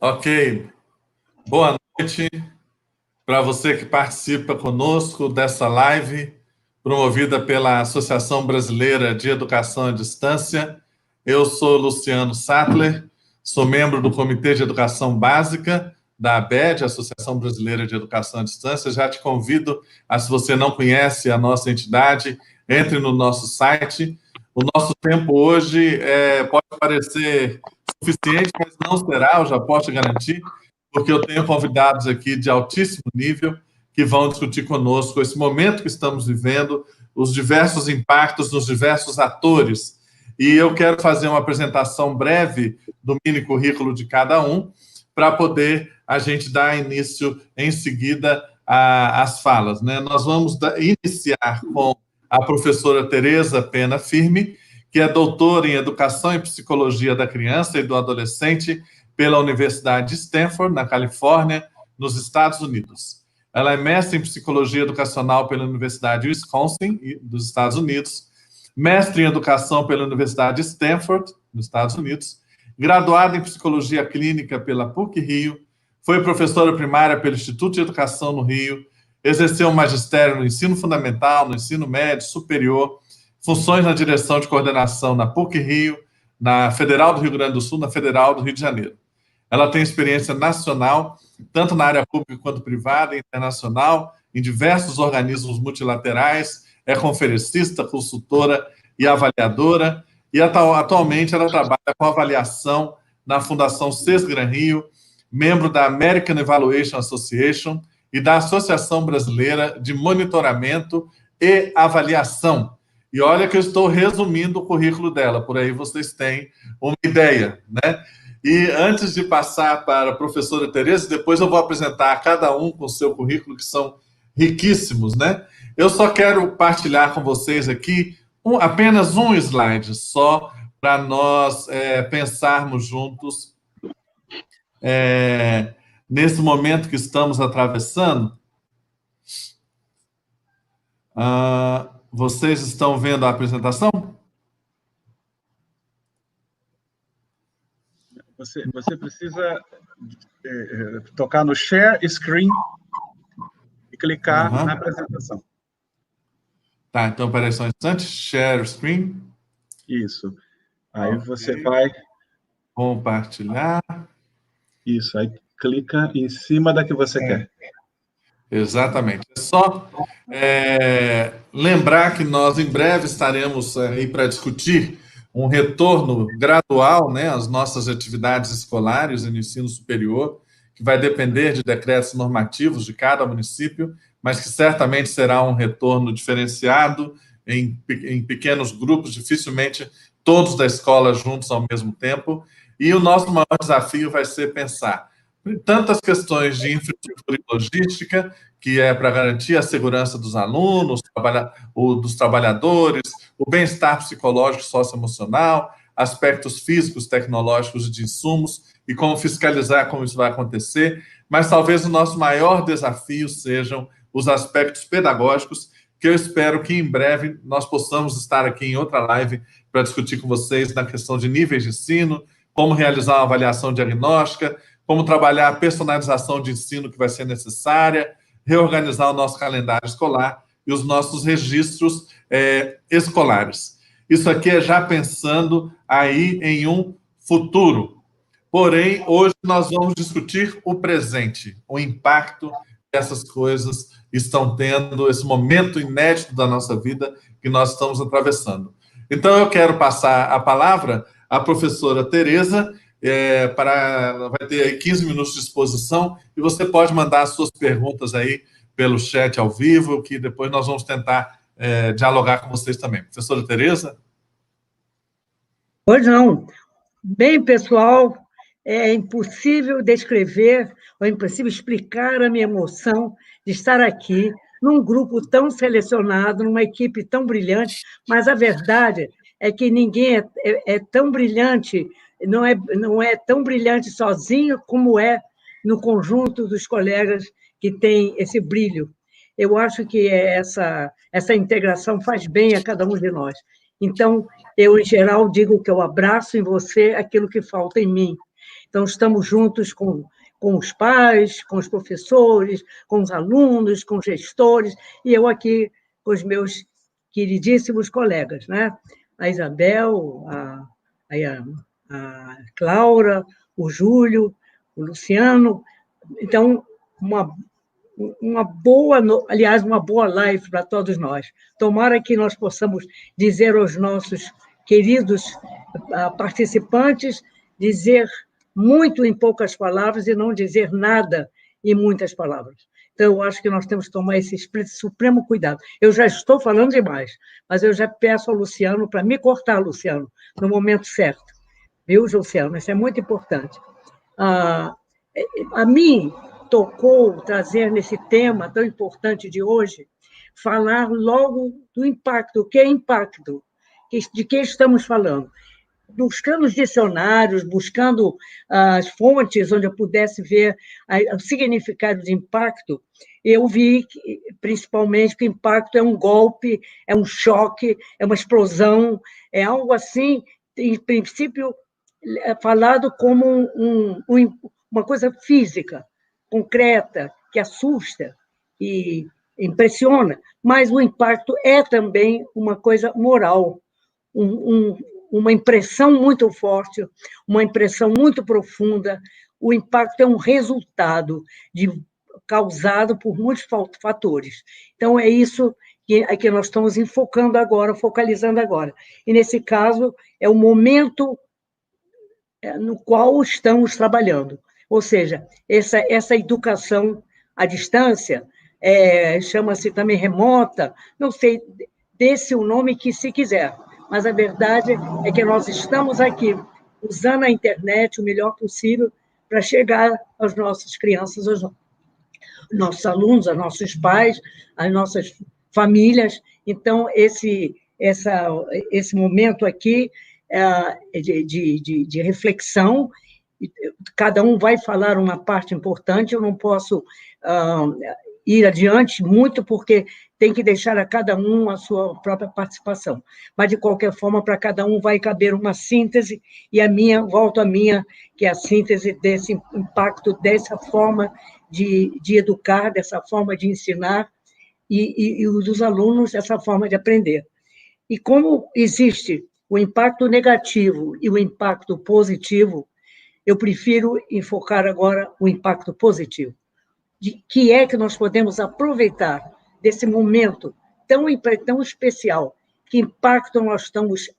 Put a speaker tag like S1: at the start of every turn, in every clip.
S1: Ok. Boa noite para você que participa conosco dessa live promovida pela Associação Brasileira de Educação à Distância. Eu sou Luciano Sattler, sou membro do Comitê de Educação Básica da ABED, Associação Brasileira de Educação à Distância. Já te convido, se você não conhece a nossa entidade, entre no nosso site. O nosso tempo hoje pode parecer suficiente, mas não será, eu já posso te garantir, porque eu tenho convidados aqui de altíssimo nível que vão discutir conosco esse momento que estamos vivendo, os diversos impactos nos diversos atores. E eu quero fazer uma apresentação breve do mini currículo de cada um, para poder a gente dar início em seguida às falas, né? Nós vamos iniciar com a professora Tereza Pena Firme, que é doutora em Educação e Psicologia da Criança e do Adolescente pela Universidade de Stanford, na Califórnia, nos Estados Unidos. Ela é mestre em Psicologia Educacional pela Universidade de Wisconsin, dos Estados Unidos, mestre em Educação pela Universidade de Stanford, nos Estados Unidos, graduada em Psicologia Clínica pela PUC-Rio, foi professora primária pelo Instituto de Educação no Rio, exerceu um magistério no ensino fundamental, no ensino médio, superior, funções na direção de coordenação na PUC-Rio, na Federal do Rio Grande do Sul, na Federal do Rio de Janeiro. Ela tem experiência nacional, tanto na área pública quanto privada e internacional, em diversos organismos multilaterais, é conferencista, consultora e avaliadora, e atualmente ela trabalha com avaliação na Fundação Sesgran Rio, membro da American Evaluation Association e da Associação Brasileira de Monitoramento e Avaliação. E olha que eu estou resumindo o currículo dela, por aí vocês têm uma ideia, né? E antes de passar para a professora Tereza, depois eu vou apresentar a cada um com o seu currículo, que são riquíssimos, né? Eu só quero partilhar com vocês aqui apenas um slide, só para nós pensarmos juntos nesse momento que estamos atravessando. Vocês estão vendo a apresentação?
S2: Você precisa tocar no Share Screen e clicar na apresentação.
S1: Tá, então, peraí só um instante. Share Screen.
S2: Isso. Aí você vai...
S1: Compartilhar.
S2: Isso, aí clica em cima da que você quer.
S1: Exatamente. É só lembrar que nós em breve estaremos aí para discutir um retorno gradual, né, às nossas atividades escolares no ensino superior, que vai depender de decretos normativos de cada município, mas que certamente será um retorno diferenciado em pequenos grupos, dificilmente todos da escola juntos ao mesmo tempo. E o nosso maior desafio vai ser pensar em tantas questões de infraestrutura e logística, que é para garantir a segurança dos alunos, dos trabalhadores, o bem-estar psicológico e socioemocional, aspectos físicos, tecnológicos e de insumos, e como fiscalizar como isso vai acontecer, mas talvez o nosso maior desafio sejam os aspectos pedagógicos, que eu espero que em breve nós possamos estar aqui em outra live para discutir com vocês na questão de níveis de ensino, como realizar uma avaliação diagnóstica, como trabalhar a personalização de ensino que vai ser necessária, reorganizar o nosso calendário escolar e os nossos registros escolares. Isso aqui é já pensando aí em um futuro. Porém, hoje nós vamos discutir o presente, o impacto que essas coisas estão tendo, esse momento inédito da nossa vida que nós estamos atravessando. Então, eu quero passar a palavra à professora Tereza, ela vai ter aí 15 minutos de exposição, e você pode mandar as suas perguntas aí pelo chat ao vivo, que depois nós vamos tentar dialogar com vocês também. Professora Tereza?
S3: Pois não. Bem, pessoal, é impossível descrever, ou é impossível explicar a minha emoção de estar aqui, num grupo tão selecionado, numa equipe tão brilhante, mas a verdade é que ninguém é tão brilhante, não é tão brilhante sozinho como é no conjunto dos colegas que têm esse brilho. Eu acho que essa integração faz bem a cada um de nós. Então, eu, em geral, digo que eu abraço em você aquilo que falta em mim. Então, estamos juntos com os pais, com os professores, com os alunos, com os gestores, e eu aqui com os meus queridíssimos colegas, né? A Isabel, a Cláudia, o Júlio, o Luciano. Então, uma boa live para todos nós. Tomara que nós possamos dizer aos nossos queridos participantes, dizer muito em poucas palavras e não dizer nada em muitas palavras. Então, eu acho que nós temos que tomar esse supremo cuidado. Eu já estou falando demais, mas eu já peço ao Luciano para me cortar, Luciano, no momento certo. Viu, Luciano? Isso é muito importante. A mim tocou trazer nesse tema tão importante de hoje, falar logo do impacto. O que é impacto? De que estamos falando? Buscando os dicionários, buscando as fontes onde eu pudesse ver o significado de impacto, eu vi, principalmente, que impacto é um golpe, é um choque, é uma explosão, é algo assim, em princípio, falado como uma coisa física, concreta, que assusta e impressiona, mas o impacto é também uma coisa moral, uma impressão muito forte, uma impressão muito profunda. O impacto é um resultado causado por muitos fatores. Então, é isso que nós estamos enfocando agora, focalizando agora. E, nesse caso, é o momento no qual estamos trabalhando. Ou seja, essa educação à distância, chama-se também remota, não sei, desse o nome que se quiser, mas a verdade é que nós estamos aqui usando a internet o melhor possível para chegar às nossas crianças, aos nossos alunos, aos nossos pais, às nossas famílias. Então, esse momento aqui de reflexão, cada um vai falar uma parte importante, eu não posso ir adiante muito, porque tem que deixar a cada um a sua própria participação. Mas, de qualquer forma, para cada um vai caber uma síntese, e volto à minha, que é a síntese desse impacto, dessa forma de educar, dessa forma de ensinar, e dos alunos, essa forma de aprender. E como existe o impacto negativo e o impacto positivo, eu prefiro enfocar agora o impacto positivo. Que é que nós podemos aproveitar desse momento tão especial? Que impacto nós estamos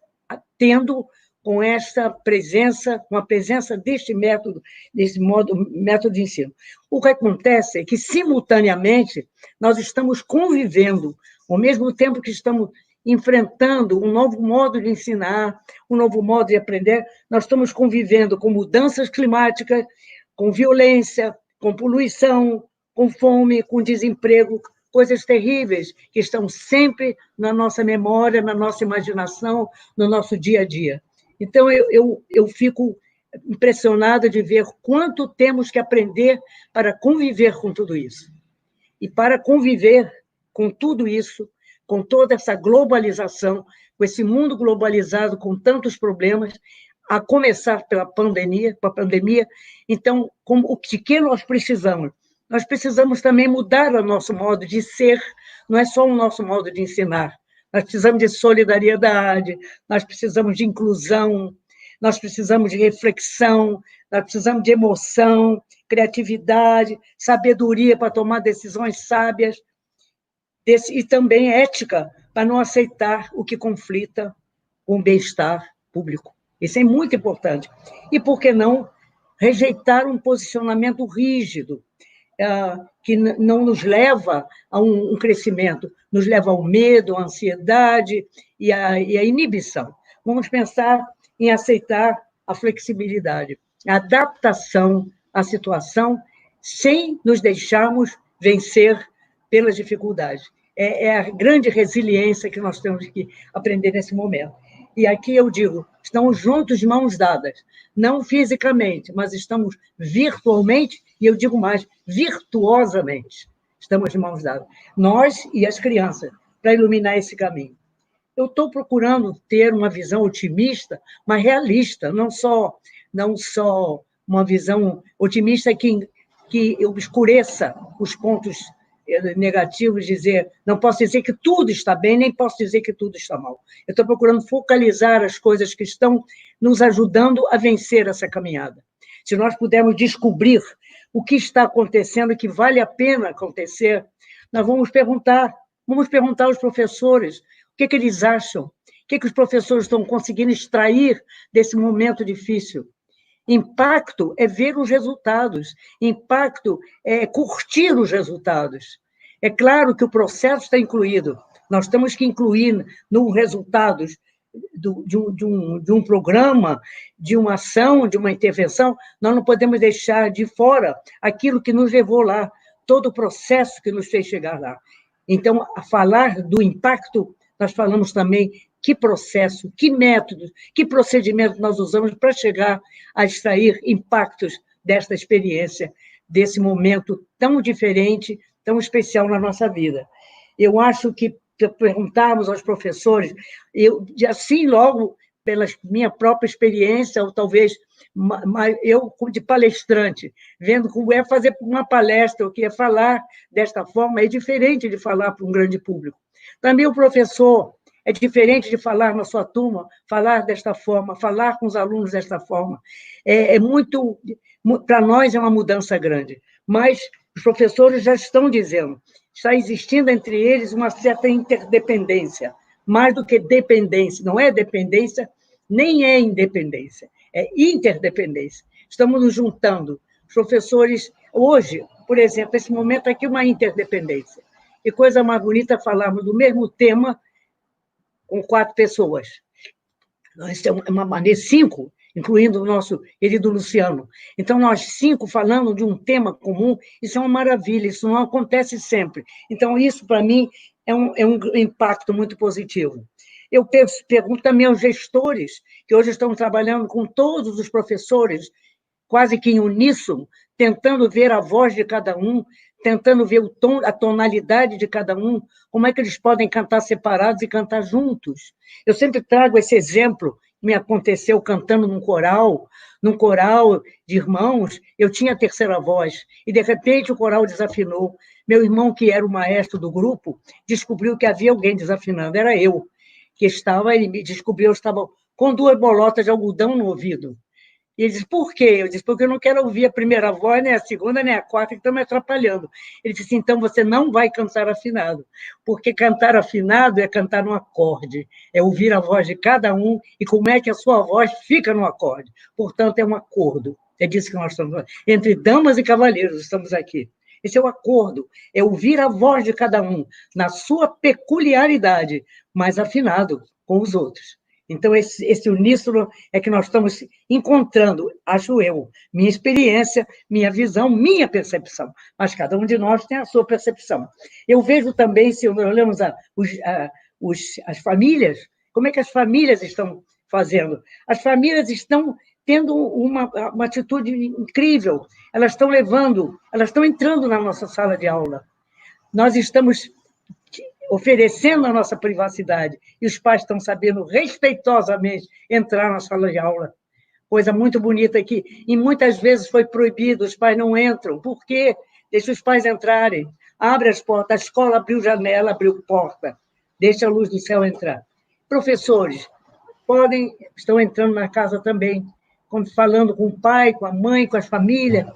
S3: tendo com esta presença, com a presença deste método de ensino? O que acontece é que, simultaneamente, nós estamos convivendo, ao mesmo tempo que estamos enfrentando um novo modo de ensinar, um novo modo de aprender, nós estamos convivendo com mudanças climáticas, com violência, com poluição, com fome, com desemprego, coisas terríveis que estão sempre na nossa memória, na nossa imaginação, no nosso dia a dia. Então, eu fico impressionada de ver quanto temos que aprender para conviver com tudo isso. E para conviver com tudo isso, com toda essa globalização, com esse mundo globalizado, com tantos problemas, a começar pela pandemia, então, de que nós precisamos? Nós precisamos também mudar o nosso modo de ser, não é só o nosso modo de ensinar. Nós precisamos de solidariedade, nós precisamos de inclusão, nós precisamos de reflexão, nós precisamos de emoção, criatividade, sabedoria para tomar decisões sábias, e também ética, para não aceitar o que conflita com o bem-estar público. Isso é muito importante. E, por que não, rejeitar um posicionamento rígido, que não nos leva a um crescimento, nos leva ao medo, à ansiedade e à inibição. Vamos pensar em aceitar a flexibilidade, a adaptação à situação, sem nos deixarmos vencer pelas dificuldades. É a grande resiliência que nós temos que aprender nesse momento. E aqui eu digo, estamos juntos, de mãos dadas, não fisicamente, mas estamos virtualmente, e eu digo mais, virtuosamente, estamos de mãos dadas, nós e as crianças, para iluminar esse caminho. Eu estou procurando ter uma visão otimista, mas realista, não só uma visão otimista que obscureça os pontos negativos, dizer, não posso dizer que tudo está bem, nem posso dizer que tudo está mal. Eu estou procurando focalizar as coisas que estão nos ajudando a vencer essa caminhada. Se nós pudermos descobrir o que está acontecendo e que vale a pena acontecer, nós vamos perguntar aos professores o que eles acham, o que os professores estão conseguindo extrair desse momento difícil. Impacto é ver os resultados, impacto é curtir os resultados. É claro que o processo está incluído, nós temos que incluir nos resultados de um programa, de uma ação, de uma intervenção, nós não podemos deixar de fora aquilo que nos levou lá, todo o processo que nos fez chegar lá. Então, a falar do impacto, nós falamos também que processo, que métodos, que procedimento nós usamos para chegar a extrair impactos desta experiência, desse momento tão diferente, tão especial na nossa vida. Eu acho que perguntarmos aos professores, assim, logo, pela minha própria experiência, ou talvez eu, de palestrante, vendo como é fazer uma palestra, o que é falar desta forma, é diferente de falar para um grande público. Também o professor é diferente de falar na sua turma, falar desta forma, falar com os alunos desta forma. Para nós é uma mudança grande, mas os professores já estão dizendo, está existindo entre eles uma certa interdependência, mais do que dependência, não é dependência, nem é independência, é interdependência. Estamos nos juntando. Os professores, hoje, por exemplo, esse momento aqui é uma interdependência. E coisa mais bonita falarmos do mesmo tema com 4 pessoas. Nós temos uma maneira 5, incluindo o nosso querido Luciano. Então, nós 5 falando de um tema comum, isso é uma maravilha, isso não acontece sempre. Então, isso, para mim, é um impacto muito positivo. Eu pergunto também aos gestores, que hoje estão trabalhando com todos os professores, quase que em uníssono, tentando ver a voz de cada um, tentando ver o tom, a tonalidade de cada um, como é que eles podem cantar separados e cantar juntos. Eu sempre trago esse exemplo, me aconteceu cantando num coral de irmãos, eu tinha a terceira voz, e de repente o coral desafinou. Meu irmão, que era o maestro do grupo, descobriu que havia alguém desafinando, era eu, que estava, ele me descobriu, eu estava com 2 bolotas de algodão no ouvido. E ele disse, por quê? Eu disse, porque eu não quero ouvir a primeira voz, nem a segunda, nem a quarta, que estão me atrapalhando. Ele disse, então você não vai cantar afinado, porque cantar afinado é cantar num acorde, é ouvir a voz de cada um e como é que a sua voz fica no acorde. Portanto, é um acordo. É disso que nós estamos entre damas e cavalheiros estamos aqui. Esse é o acordo, é ouvir a voz de cada um, na sua peculiaridade, mas afinado com os outros. Então, esse uníssono é que nós estamos encontrando, acho eu, minha experiência, minha visão, minha percepção, mas cada um de nós tem a sua percepção. Eu vejo também, se olhamos as famílias, como é que as famílias estão fazendo? As famílias estão tendo uma atitude incrível, elas estão entrando na nossa sala de aula. Nós estamos oferecendo a nossa privacidade, e os pais estão sabendo respeitosamente entrar na sala de aula. Coisa muito bonita aqui. E muitas vezes foi proibido, os pais não entram. Por quê? Deixa os pais entrarem. Abre as portas, a escola abriu janela, abriu porta. Deixa a luz do céu entrar. Professores, estão entrando na casa também, falando com o pai, com a mãe, com as famílias.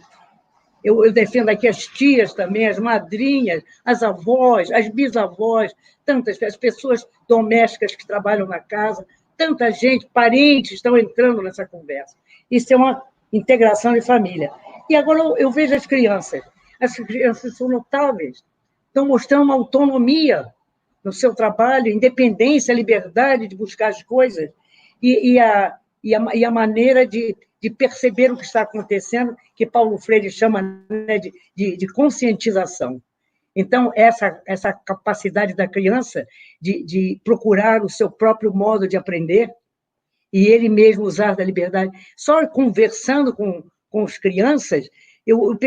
S3: Eu defendo aqui as tias também, as madrinhas, as avós, as bisavós, as pessoas domésticas que trabalham na casa, tanta gente, parentes estão entrando nessa conversa. Isso é uma integração de família. E agora eu vejo as crianças são notáveis, estão mostrando uma autonomia no seu trabalho, independência, liberdade de buscar as coisas, e a maneira de perceber o que está acontecendo, que Paulo Freire chama, né, de conscientização. Então, essa capacidade da criança de procurar o seu próprio modo de aprender, e ele mesmo usar da liberdade. Só conversando com as crianças, eu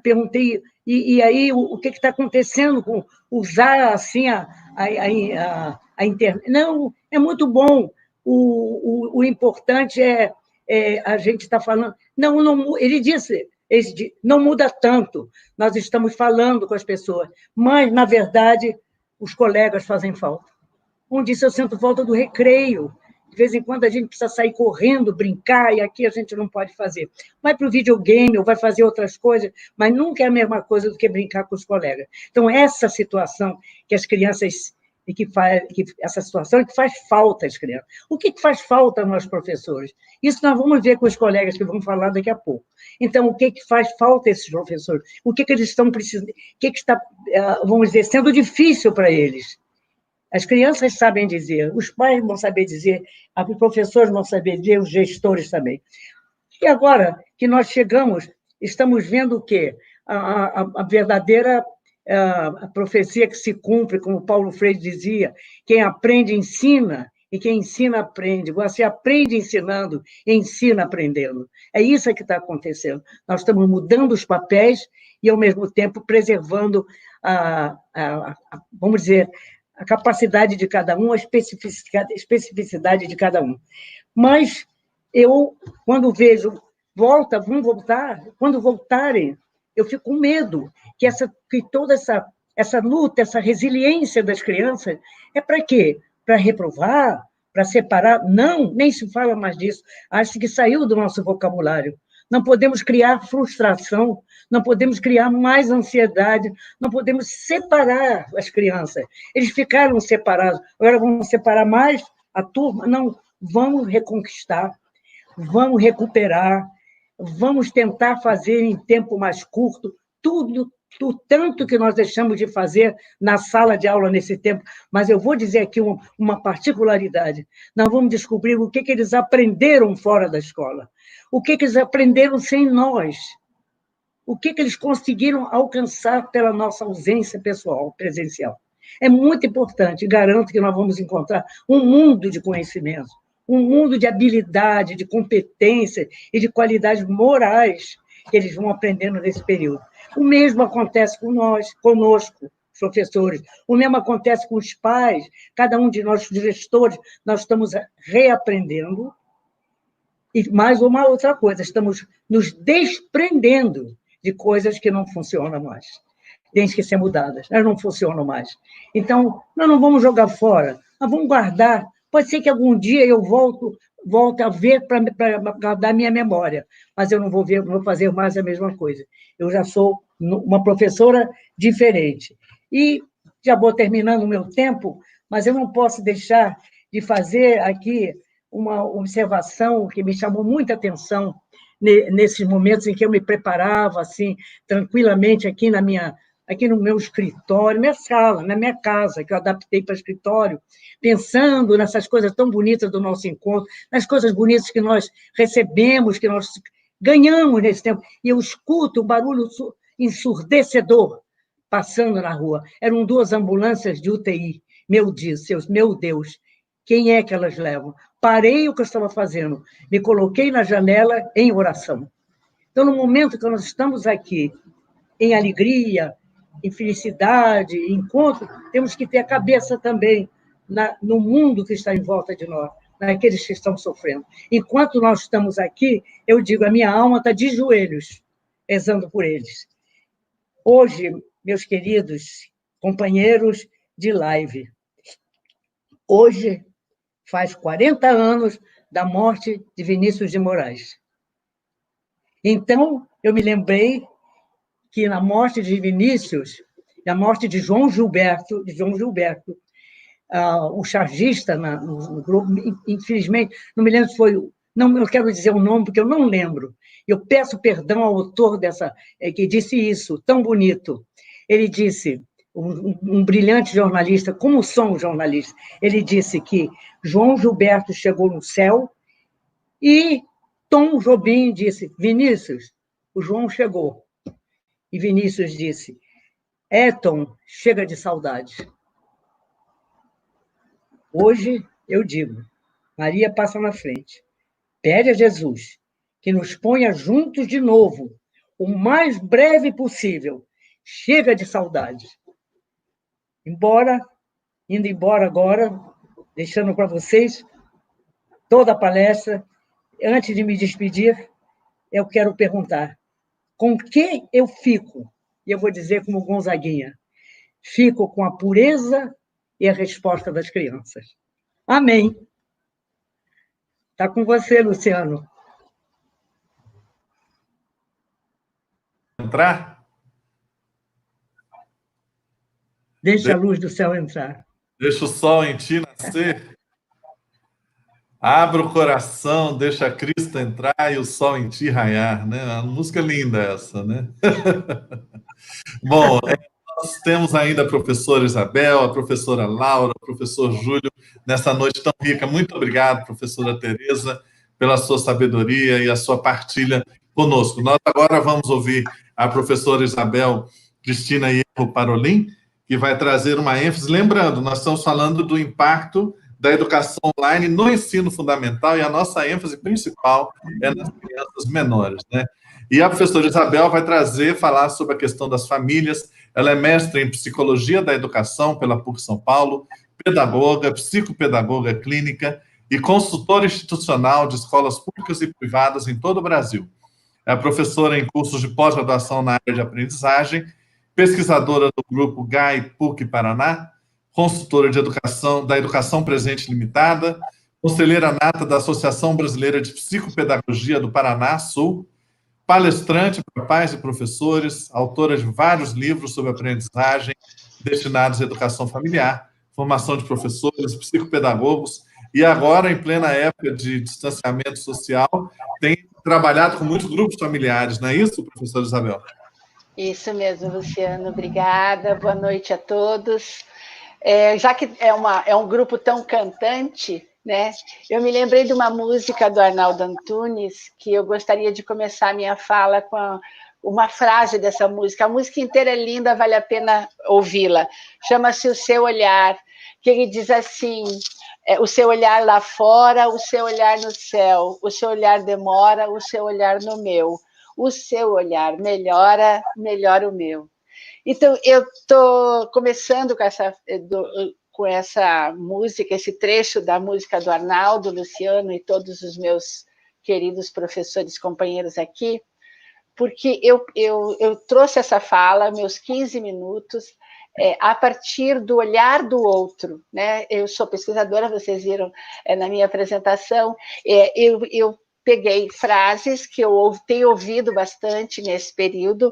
S3: perguntei, e aí, o que está acontecendo com usar assim a internet? Não, é muito bom. O importante é a gente está falando... Não, ele disse, não muda tanto, nós estamos falando com as pessoas, mas, na verdade, os colegas fazem falta. Um disse, eu sinto falta do recreio. De vez em quando a gente precisa sair correndo, brincar, e aqui a gente não pode fazer. Vai para o videogame ou vai fazer outras coisas, mas nunca é a mesma coisa do que brincar com os colegas. Então, essa situação que as crianças... essa situação que faz falta às crianças. O que faz falta nós, professores? Isso nós vamos ver com os colegas que vão falar daqui a pouco. Então, o que faz falta a esses professores? O que eles estão precisando? O que está, vamos dizer, sendo difícil para eles? As crianças sabem dizer, os pais vão saber dizer, os professores vão saber dizer, os gestores também. E agora que nós chegamos, estamos vendo o quê? A verdadeira a profecia que se cumpre, como Paulo Freire dizia, quem aprende, ensina, e quem ensina, aprende. Você aprende ensinando, ensina aprendendo. É isso que está acontecendo. Nós estamos mudando os papéis e, ao mesmo tempo, preservando vamos dizer, a capacidade de cada um, a especificidade de cada um. Mas eu, quando vejo, vão voltar, quando voltarem, eu fico com medo que toda essa luta, essa resiliência das crianças, é para quê? Para reprovar? Para separar? Não, nem se fala mais disso. Acho que saiu do nosso vocabulário. Não podemos criar frustração, não podemos criar mais ansiedade, não podemos separar as crianças. Eles ficaram separados, agora vamos separar mais a turma? Não, vamos reconquistar, vamos recuperar, vamos tentar fazer em tempo mais curto tudo o tanto que nós deixamos de fazer na sala de aula nesse tempo. Mas eu vou dizer aqui uma particularidade. Nós vamos descobrir o que eles aprenderam fora da escola, o que eles aprenderam sem nós, o que eles conseguiram alcançar pela nossa ausência pessoal, presencial. É muito importante, garanto que nós vamos encontrar um mundo de conhecimento, um mundo de habilidade, de competência e de qualidades morais que eles vão aprendendo nesse período. O mesmo acontece conosco, professores, o mesmo acontece com os pais, cada um de nós, gestores, nós estamos reaprendendo. E mais uma outra coisa, estamos nos desprendendo de coisas que não funcionam mais, têm que ser mudadas, elas não funcionam mais. Então, nós não vamos jogar fora, nós vamos guardar. Pode ser que algum dia eu volte a ver para guardar minha memória, mas eu não vou fazer mais a mesma coisa. Eu já sou uma professora diferente. E já vou terminando o meu tempo, mas eu não posso deixar de fazer aqui uma observação que me chamou muita atenção nesses momentos em que eu me preparava assim tranquilamente aqui no meu escritório, minha sala, na minha casa, que eu adaptei para escritório, pensando nessas coisas tão bonitas do nosso encontro, nas coisas bonitas que nós recebemos, que nós ganhamos nesse tempo, e eu escuto um barulho ensurdecedor passando na rua. Eram 2 ambulâncias de UTI. Meu Deus, quem é que elas levam? Parei o que eu estava fazendo, me coloquei na janela em oração. Então, no momento que nós estamos aqui, em alegria, em felicidade, em encontro, temos que ter a cabeça também no mundo que está em volta de nós, naqueles que estão sofrendo. Enquanto nós estamos aqui, eu digo, a minha alma está de joelhos, rezando por eles. Hoje, meus queridos companheiros de live, hoje faz 40 anos da morte de Vinícius de Moraes. Então, eu me lembrei que na morte de Vinícius, na morte de João Gilberto, o chargista no grupo, infelizmente, não me lembro se foi... Não, eu quero dizer o nome, porque eu não lembro. Eu peço perdão ao autor que disse isso, tão bonito. Ele disse, um brilhante jornalista, como são os jornalistas, ele disse que João Gilberto chegou no céu e Tom Jobim disse, Vinícius, o João chegou. E Vinícius disse, Tom, chega de saudade. Hoje, eu digo, Maria passa na frente, pede a Jesus que nos ponha juntos de novo, o mais breve possível. Chega de saudade. Indo embora agora, deixando para vocês toda a palestra, antes de me despedir, eu quero perguntar, com quem eu fico? E eu vou dizer como Gonzaguinha, fico com a pureza e a resposta das crianças. Amém. Está com você, Luciano.
S1: Entrar?
S3: Deixa a luz do céu entrar.
S1: Deixa o sol em ti nascer. Abra o coração, deixa Cristo entrar e o sol em ti raiar, né? Uma música linda essa, né? Bom, nós temos ainda a professora Isabel, a professora Laura, o professor Júlio, nessa noite tão rica. Muito obrigado, professora Tereza, pela sua sabedoria e a sua partilha conosco. Nós agora vamos ouvir a professora Isabel Cristina Hierro Parolin, que vai trazer uma ênfase. Lembrando, nós estamos falando do impacto da educação online no ensino fundamental e a nossa ênfase principal é nas crianças menores, né? E a professora Isabel vai falar sobre a questão das famílias. Ela é mestre em Psicologia da Educação pela PUC São Paulo, pedagoga, psicopedagoga clínica e consultora institucional de escolas públicas e privadas em todo o Brasil. É professora em cursos de pós-graduação na área de aprendizagem, pesquisadora do grupo GAI PUC Paraná, consultora de educação da Educação Presente Limitada, conselheira nata da Associação Brasileira de Psicopedagogia do Paraná Sul, palestrante para pais e professores, autora de vários livros sobre aprendizagem destinados à educação familiar, formação de professores, psicopedagogos, e agora, em plena época de distanciamento social, tem trabalhado com muitos grupos familiares, não é isso, professora Isabel?
S4: Isso mesmo, Luciano, obrigada, boa noite a todos. Já que é um grupo tão cantante, né? Eu me lembrei de uma música do Arnaldo Antunes, que eu gostaria de começar a minha fala com uma frase dessa música. A música inteira é linda, vale a pena ouvi-la. Chama-se O Seu Olhar, que ele diz assim, o seu olhar lá fora, o seu olhar no céu, o seu olhar demora, o seu olhar no meu, o seu olhar melhora, melhora o meu. Então, eu estou começando com essa música, esse trecho da música do Arnaldo, Luciano e todos os meus queridos professores, companheiros aqui, porque eu trouxe essa fala, meus 15 minutos, a partir do olhar do outro, né? Eu sou pesquisadora, vocês viram na minha apresentação, eu peguei frases que eu tenho ouvido bastante nesse período,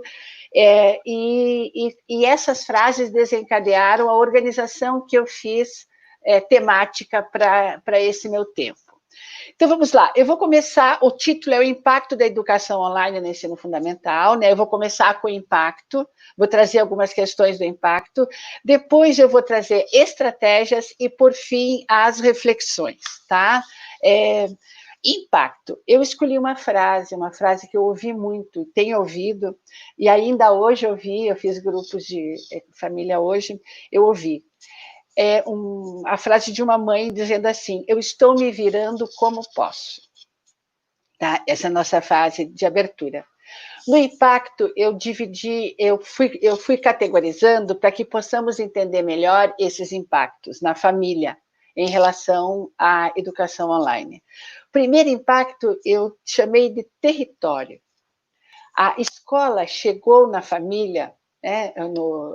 S4: e essas frases desencadearam a organização que eu fiz temática para esse meu tempo. Então, vamos lá. Eu vou começar, o título é o impacto da educação online no ensino fundamental, né? Eu vou começar com o impacto, vou trazer algumas questões do impacto, depois eu vou trazer estratégias e, por fim, as reflexões, tá? Impacto. Eu escolhi uma frase que eu ouvi muito, tenho ouvido, e ainda hoje eu fiz grupos de família hoje, eu ouvi. A frase de uma mãe dizendo assim, eu estou me virando como posso. Tá? Essa é a nossa fase de abertura. No impacto, eu fui categorizando para que possamos entender melhor esses impactos na família, em relação à educação online. O primeiro impacto eu chamei de território. A escola chegou na família, né,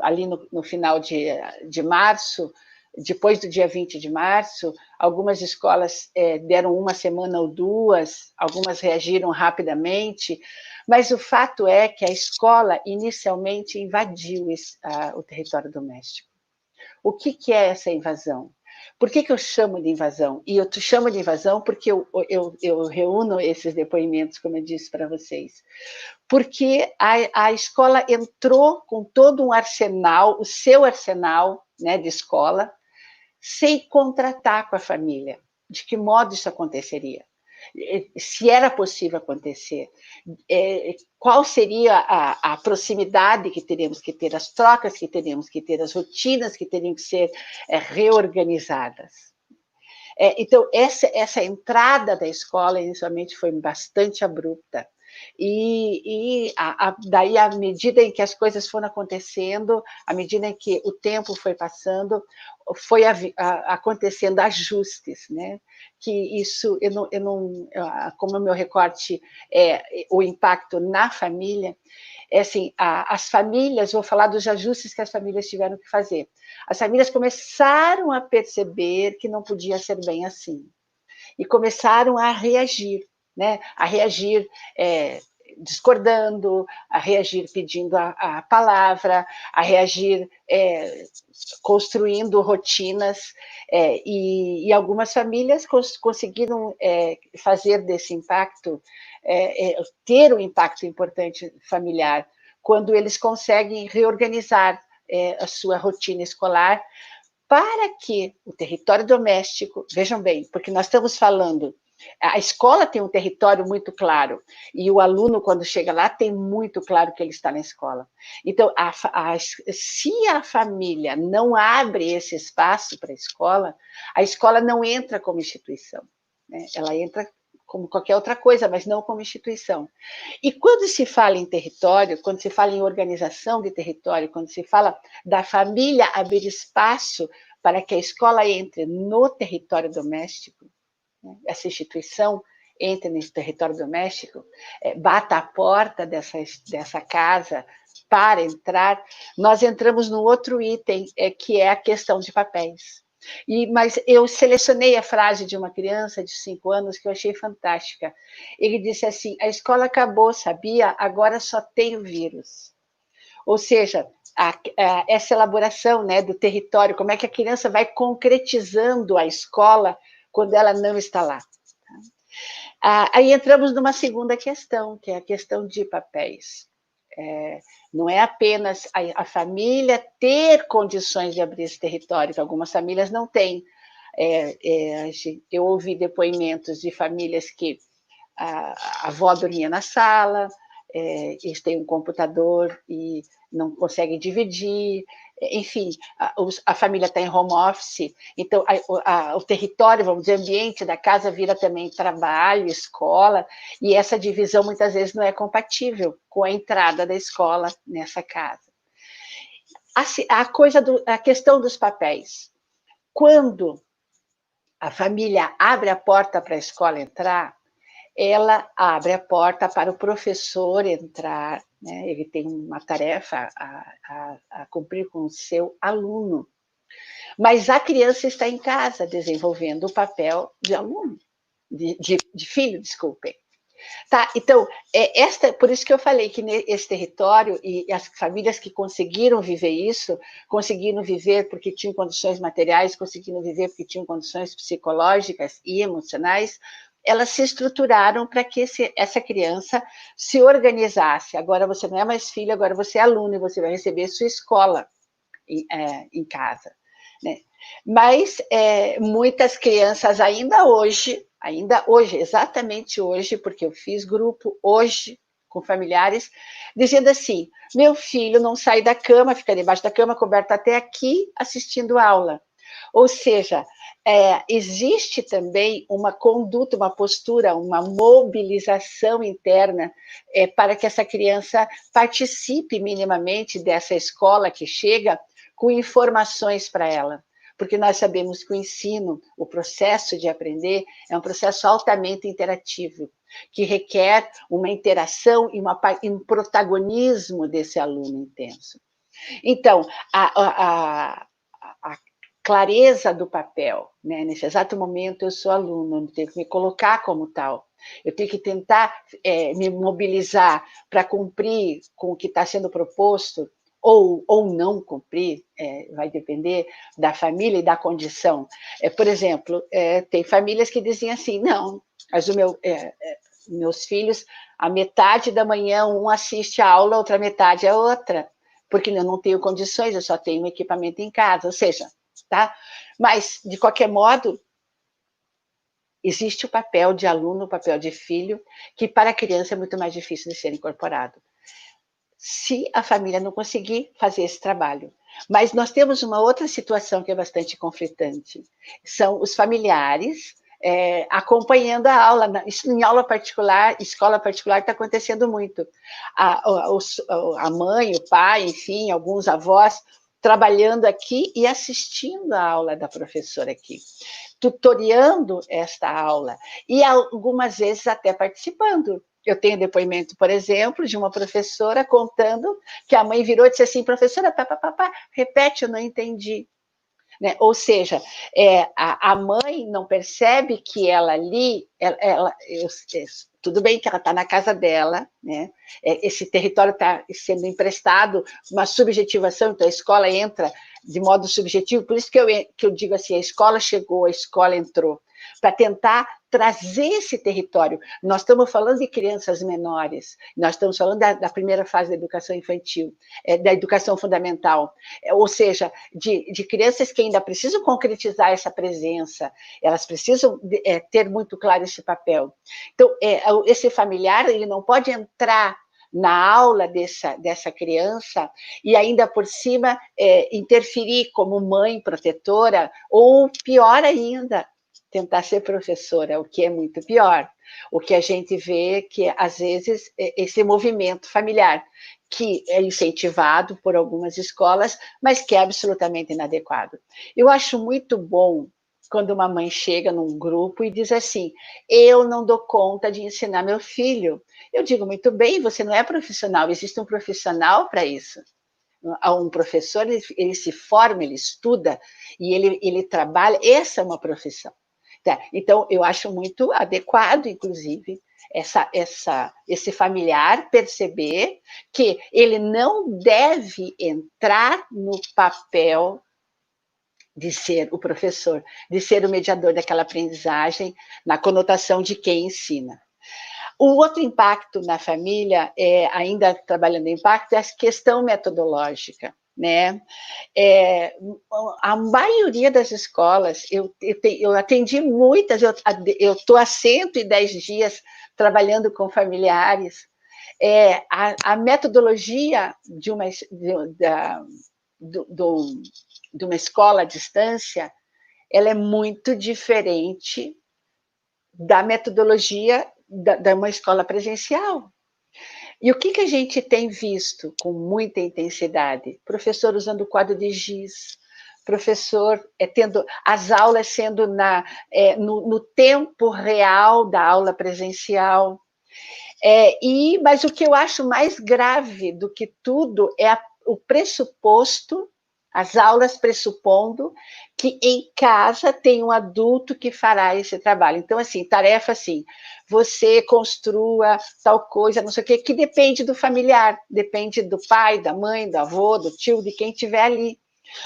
S4: ali no final de março, depois do dia 20 de março, algumas escolas deram uma semana ou duas, algumas reagiram rapidamente, mas o fato é que a escola inicialmente invadiu o território doméstico. O que é essa invasão? Por que eu chamo de invasão? E eu chamo de invasão porque eu reúno esses depoimentos, como eu disse para vocês. Porque a escola entrou com todo um arsenal, o seu arsenal, né, de escola, sem contratar com a família. De que modo isso aconteceria? Se era possível acontecer, qual seria a proximidade que teríamos que ter, as trocas que teríamos que ter, as rotinas que teriam que ser reorganizadas. Então, essa entrada da escola inicialmente foi bastante abrupta. Daí, à medida em que as coisas foram acontecendo, à medida em que o tempo foi passando, foi acontecendo ajustes, né? Que isso, como o meu recorte é o impacto na família, é assim, as famílias, vou falar dos ajustes que as famílias tiveram que fazer. As famílias começaram a perceber que não podia ser bem assim, e começaram a reagir, né? A reagir discordando, a reagir pedindo a palavra, a reagir construindo rotinas, e algumas famílias conseguiram fazer desse impacto, ter um impacto importante familiar, quando eles conseguem reorganizar a sua rotina escolar, para que o território doméstico, vejam bem, porque nós estamos falando, a escola tem um território muito claro, e o aluno, quando chega lá, tem muito claro que ele está na escola. Então, se a família não abre esse espaço para a escola não entra como instituição, né? Ela entra como qualquer outra coisa, mas não como instituição. E quando se fala em território, quando se fala em organização de território, quando se fala da família abrir espaço para que a escola entre no território doméstico, né, essa instituição entre nesse território doméstico, bata a porta dessa casa para entrar, nós entramos no outro item, que é a questão de papéis. Mas eu selecionei a frase de uma criança de 5 anos que eu achei fantástica. Ele disse assim: a escola acabou, sabia? Agora só tem o vírus. Ou seja, essa elaboração, né, do território, como é que a criança vai concretizando a escola quando ela não está lá. Aí entramos numa segunda questão, que é a questão de papéis. Não é apenas a família ter condições de abrir esse território, que algumas famílias não têm. Eu ouvi depoimentos de famílias que a avó dormia na sala, eles têm um computador e não conseguem dividir, enfim, a família está em home office, então o território, vamos dizer, ambiente da casa vira também trabalho, escola, e essa divisão muitas vezes não é compatível com a entrada da escola nessa casa. A questão dos papéis. Quando a família abre a porta para a escola entrar, ela abre a porta para o professor entrar, né? Ele tem uma tarefa a cumprir com o seu aluno. Mas a criança está em casa desenvolvendo o papel de aluno, de filho, desculpem. Tá, então, por isso que eu falei que esse território e as famílias que conseguiram viver isso, conseguiram viver porque tinham condições materiais, conseguiram viver porque tinham condições psicológicas e emocionais, elas se estruturaram para que essa criança se organizasse. Agora você não é mais filho, agora você é aluno e você vai receber sua escola em casa, né? Mas muitas crianças ainda hoje, exatamente hoje, porque eu fiz grupo hoje com familiares, dizendo assim: meu filho não sai da cama, fica debaixo da cama, coberto até aqui, assistindo aula. Ou seja, existe também uma conduta, uma postura, uma mobilização interna para que essa criança participe minimamente dessa escola que chega com informações para ela. Porque nós sabemos que o ensino, o processo de aprender, é um processo altamente interativo, que requer uma interação e um protagonismo desse aluno intenso. Então, a clareza do papel, né? Nesse exato momento eu sou aluno, eu tenho que me colocar como tal, eu tenho que tentar me mobilizar para cumprir com o que está sendo proposto, ou não cumprir, vai depender da família e da condição. Por exemplo, tem famílias que dizem assim: não, mas meus filhos, a metade da manhã um assiste a aula, a outra metade é outra, porque eu não tenho condições, eu só tenho um equipamento em casa, ou seja, tá? Mas, de qualquer modo, existe o papel de aluno, o papel de filho, que para a criança é muito mais difícil de ser incorporado, se a família não conseguir fazer esse trabalho. Mas nós temos uma outra situação que é bastante conflitante. São os familiares acompanhando a aula. Isso em aula particular, escola particular, está acontecendo muito. A mãe, o pai, enfim, alguns avós, trabalhando aqui e assistindo a aula da professora aqui, tutoriando esta aula, e algumas vezes até participando. Eu tenho depoimento, por exemplo, de uma professora contando que a mãe virou e disse assim: professora, repete, eu não entendi. Né? Ou seja, a mãe não percebe que ela ali, tudo bem que ela está na casa dela, né? Esse território está sendo emprestado, uma subjetivação, então a escola entra de modo subjetivo, por isso que eu digo assim, a escola chegou, a escola entrou, para tentar trazer esse território. Nós estamos falando de crianças menores, nós estamos falando da primeira fase da educação infantil, da educação fundamental, ou seja, de crianças que ainda precisam concretizar essa presença, elas precisam ter muito claro esse papel. Então, esse familiar, ele não pode entrar na aula dessa criança e ainda por cima interferir como mãe protetora, ou pior ainda, tentar ser professora, o que é muito pior. O que a gente vê que, às vezes, esse movimento familiar, que é incentivado por algumas escolas, mas que é absolutamente inadequado. Eu acho muito bom quando uma mãe chega num grupo e diz assim: eu não dou conta de ensinar meu filho. Eu digo: muito bem, você não é profissional, existe um profissional para isso. Um professor, ele se forma, ele estuda, e ele trabalha, essa é uma profissão. Tá? Então, eu acho muito adequado, inclusive, esse familiar perceber que ele não deve entrar no papel de ser o professor, de ser o mediador daquela aprendizagem, na conotação de quem ensina. O outro impacto na família, ainda trabalhando em impacto, é a questão metodológica. Né? A maioria das escolas, eu atendi muitas, eu estou há 110 dias trabalhando com familiares. A metodologia de uma escola à distância, ela é muito diferente da metodologia de uma escola presencial. E o que a gente tem visto com muita intensidade? Professor usando quadro de giz, professor tendo as aulas sendo no tempo real da aula presencial. Mas o que eu acho mais grave do que tudo é o pressuposto, as aulas pressupondo que em casa tem um adulto que fará esse trabalho. Então, assim, tarefa assim, você construa tal coisa, não sei o quê, que depende do familiar, depende do pai, da mãe, do avô, do tio, de quem estiver ali.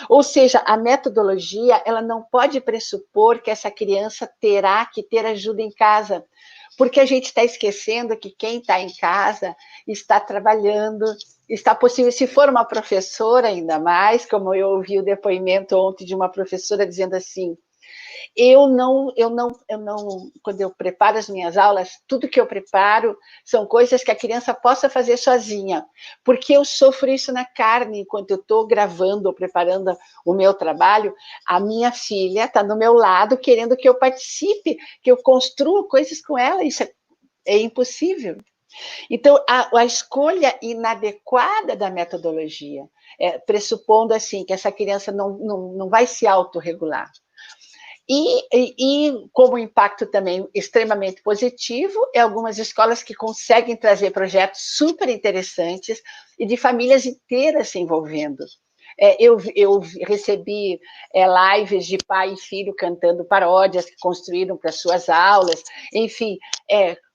S4: Ou seja, a metodologia, ela não pode pressupor que essa criança terá que ter ajuda em casa, porque a gente está esquecendo que quem está em casa está trabalhando, está possível, se for uma professora ainda mais, como eu ouvi o depoimento ontem de uma professora dizendo assim: quando eu preparo as minhas aulas, tudo que eu preparo são coisas que a criança possa fazer sozinha, porque eu sofro isso na carne, enquanto eu estou gravando ou preparando o meu trabalho, a minha filha está do meu lado querendo que eu participe, que eu construa coisas com ela, isso é impossível. Então, a escolha inadequada da metodologia, pressupondo assim, que essa criança não vai se autorregular. E como impacto também extremamente positivo, algumas escolas que conseguem trazer projetos super interessantes e de famílias inteiras se envolvendo. Eu recebi lives de pai e filho cantando paródias que construíram para suas aulas, enfim,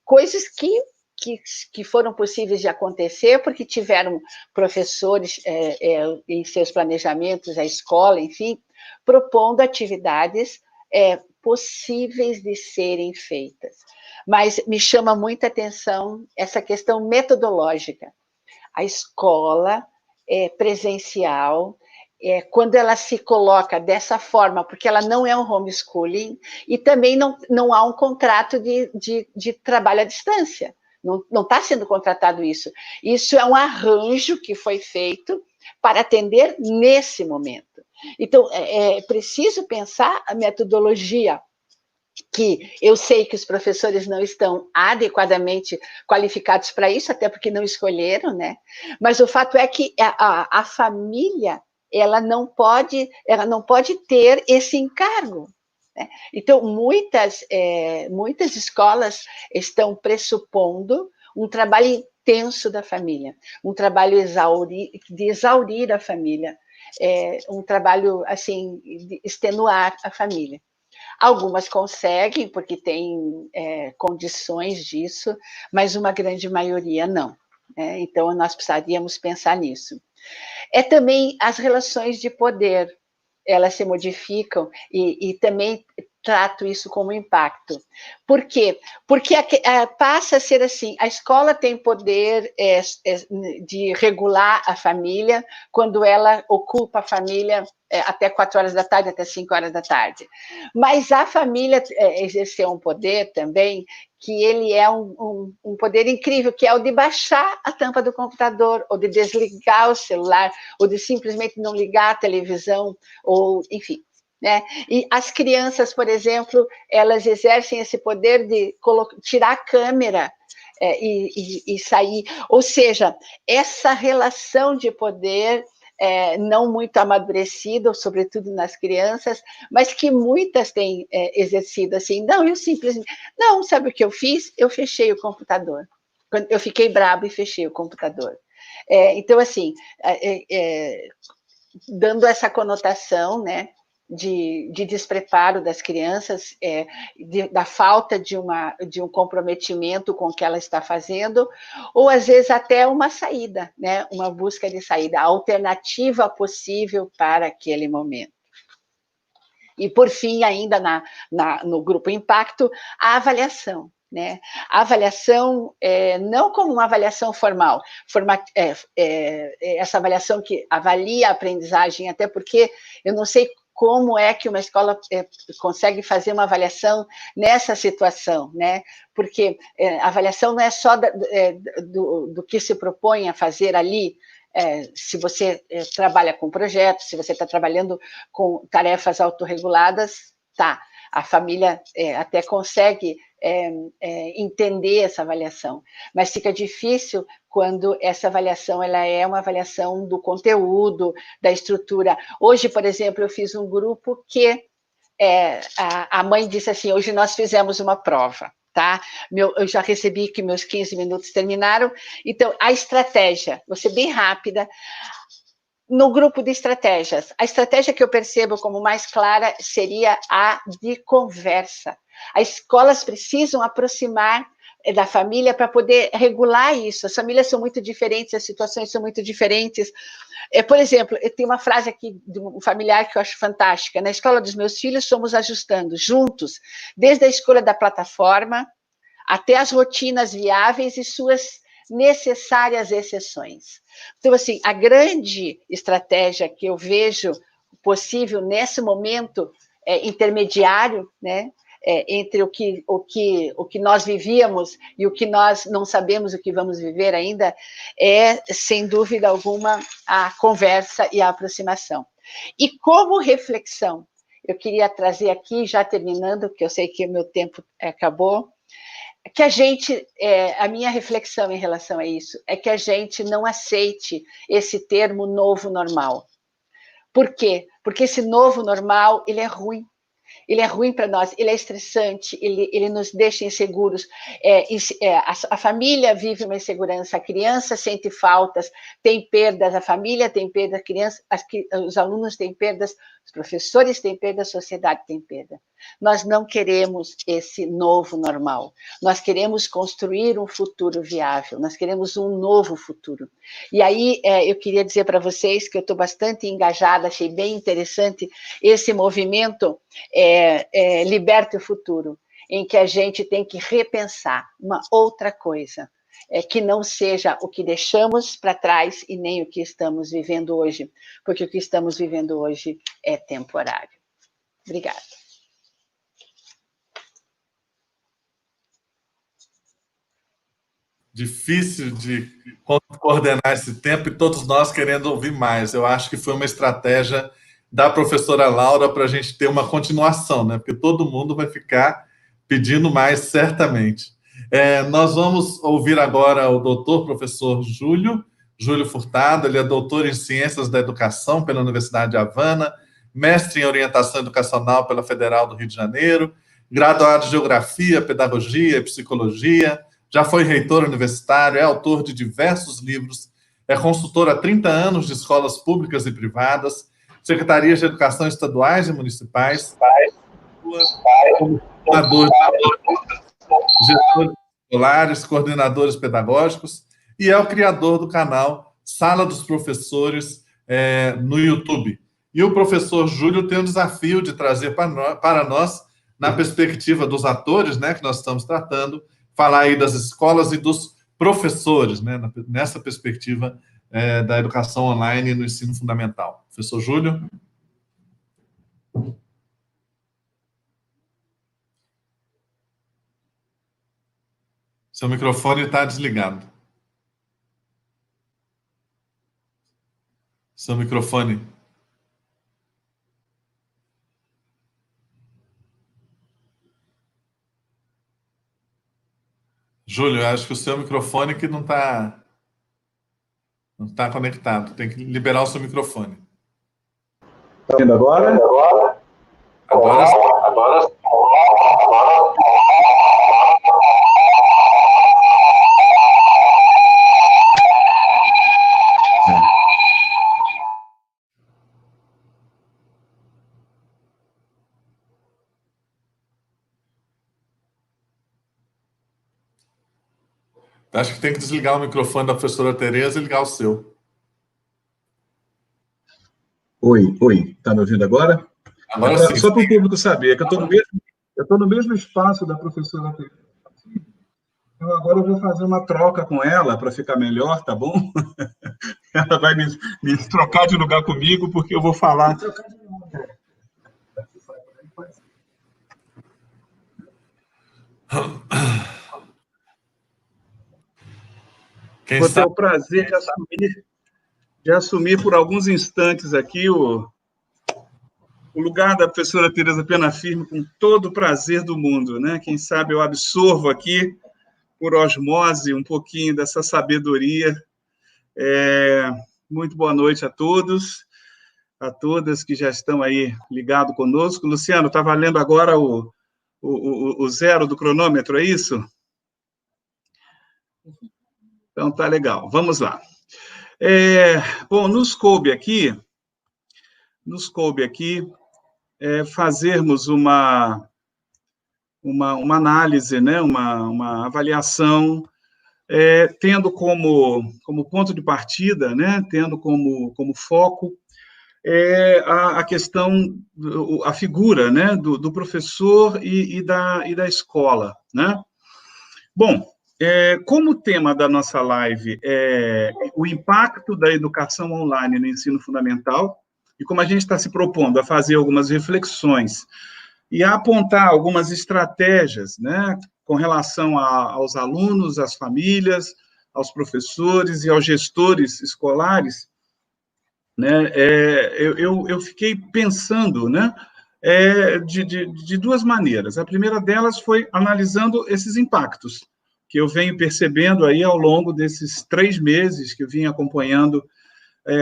S4: coisas que foram possíveis de acontecer porque tiveram professores em seus planejamentos, a escola, enfim, propondo atividades possíveis de serem feitas. Mas me chama muita atenção essa questão metodológica. A escola presencial, quando ela se coloca dessa forma, porque ela não é um homeschooling, e também não há um contrato de trabalho à distância. Não está sendo contratado isso. Isso é um arranjo que foi feito para atender nesse momento. Então, é preciso pensar a metodologia que eu sei que os professores não estão adequadamente qualificados para isso, até porque não escolheram, né? Mas o fato é que a família ela não pode ter esse encargo, né? Então, muitas escolas estão pressupondo um trabalho intenso da família, um trabalho de exaurir a família, um trabalho assim de extenuar a família. Algumas conseguem, porque têm condições disso, mas uma grande maioria não. Né? Então, nós precisaríamos pensar nisso. É também as relações de poder, elas se modificam e também trato isso como impacto. Por quê? Porque passa a ser assim, a escola tem poder de regular a família quando ela ocupa a família até 4 horas da tarde, até 5 horas da tarde. Mas a família exerceu um poder também que ele é um poder incrível, que é o de baixar a tampa do computador, ou de desligar o celular, ou de simplesmente não ligar a televisão, ou enfim. Né? E as crianças, por exemplo, elas exercem esse poder de tirar a câmera e sair. Ou seja, essa relação de poder não muito amadurecida, sobretudo nas crianças, mas que muitas têm exercido assim. Não, eu simplesmente... Não, sabe o que eu fiz? Eu fechei o computador. Eu fiquei bravo e fechei o computador. Então, assim, dando essa conotação, né, de despreparo das crianças, da falta de um comprometimento com o que ela está fazendo, ou às vezes até uma saída, né, uma busca de saída, alternativa possível para aquele momento. E, por fim, ainda no grupo Impacto, a avaliação. Né? A avaliação, não como uma avaliação formal, essa avaliação que avalia a aprendizagem, até porque eu não sei como é que uma escola consegue fazer uma avaliação nessa situação, né? Porque a avaliação não é só do que se propõe a fazer ali, se você trabalha com projetos, se você está trabalhando com tarefas autorreguladas, tá, a família até consegue entender essa avaliação, mas fica difícil quando essa avaliação ela é uma avaliação do conteúdo, da estrutura. Hoje, por exemplo, eu fiz um grupo que a mãe disse assim, hoje nós fizemos uma prova, tá? Eu já recebi que meus 15 minutos terminaram, então a estratégia, vou ser bem rápida, no grupo de estratégias, a estratégia que eu percebo como mais clara seria a de conversa. As escolas precisam aproximar da família para poder regular isso. As famílias são muito diferentes, as situações são muito diferentes. Por exemplo, eu tenho uma frase aqui de um familiar que eu acho fantástica. Na escola dos meus filhos, somos ajustando juntos, desde a escolha da plataforma até as rotinas viáveis e suas necessárias exceções. Então, assim, a grande estratégia que eu vejo possível nesse momento intermediário, né, entre o que nós vivíamos e o que nós não sabemos o que vamos viver ainda, sem dúvida alguma, a conversa e a aproximação. E como reflexão, eu queria trazer aqui, já terminando, porque eu sei que o meu tempo acabou, que a minha reflexão em relação a isso é que a gente não aceite esse termo novo normal. Por quê? Porque esse novo normal, ele é ruim. Ele é ruim para nós, ele é estressante, ele nos deixa inseguros. A família vive uma insegurança, a criança sente faltas, tem perdas, a família tem perdas, a criança, os alunos têm perdas, os professores têm perdas, a sociedade tem perda. Nós não queremos esse novo normal, nós queremos construir um futuro viável, nós queremos um novo futuro. E aí eu queria dizer para vocês que eu estou bastante engajada, achei bem interessante esse movimento Liberta o Futuro, em que a gente tem que repensar uma outra coisa, que não seja o que deixamos para trás e nem o que estamos vivendo hoje, porque o que estamos vivendo hoje é temporário. Obrigada.
S1: Difícil de coordenar esse tempo e todos nós querendo ouvir mais. Eu acho que foi uma estratégia da professora Laura para a gente ter uma continuação, né? Porque todo mundo vai ficar pedindo mais, certamente. Nós vamos ouvir agora o doutor professor Júlio Furtado. Ele é doutor em Ciências da Educação pela Universidade de Havana, mestre em Orientação Educacional pela Federal do Rio de Janeiro, graduado em Geografia, Pedagogia e Psicologia, já foi reitor universitário, é autor de diversos livros, é consultor há 30 anos de escolas públicas e privadas, secretarias de educação estaduais e municipais, como coordenador de gestores escolares, coordenadores pedagógicos, e é o criador do canal Sala dos Professores no YouTube. E o professor Júlio tem o desafio de trazer para nós, na perspectiva dos atores, né, que nós estamos tratando, falar aí das escolas e dos professores, né, nessa perspectiva da educação online e no ensino fundamental. Professor Júlio? Seu microfone está desligado. Seu microfone. Júlio, acho que o seu microfone que não está conectado. Tem que liberar o seu microfone.
S2: Está vendo agora?
S1: Agora sim. Acho que tem que desligar o microfone da professora Tereza e ligar o seu.
S2: Oi. Está me ouvindo agora?
S1: Agora sim.
S2: Só para o público saber, que eu estou no mesmo espaço da professora Tereza. Então, agora eu vou fazer uma troca com ela para ficar melhor, tá bom? Ela vai me trocar de lugar comigo, porque eu vou falar. Vou ter o prazer de assumir por alguns instantes aqui o lugar da professora Tereza Penafirme com todo o prazer do mundo, né? Quem sabe eu absorvo aqui, por osmose, um pouquinho dessa sabedoria. Muito boa noite a todos, a todas que já estão aí ligados conosco. Luciano, está valendo agora o zero do cronômetro, é isso? Então, tá legal. Vamos lá. Bom, nos coube aqui fazermos uma análise, né, uma avaliação, tendo como ponto de partida, né, tendo como foco a questão, a figura, né, do professor e da escola, né? Bom, como o tema da nossa live é o impacto da educação online no ensino fundamental, e como a gente está se propondo a fazer algumas reflexões e a apontar algumas estratégias, né, com relação aos alunos, às famílias, aos professores e aos gestores escolares, né, eu fiquei pensando, né, de duas maneiras. A primeira delas foi analisando esses impactos que eu venho percebendo aí ao longo desses 3 meses que eu vim acompanhando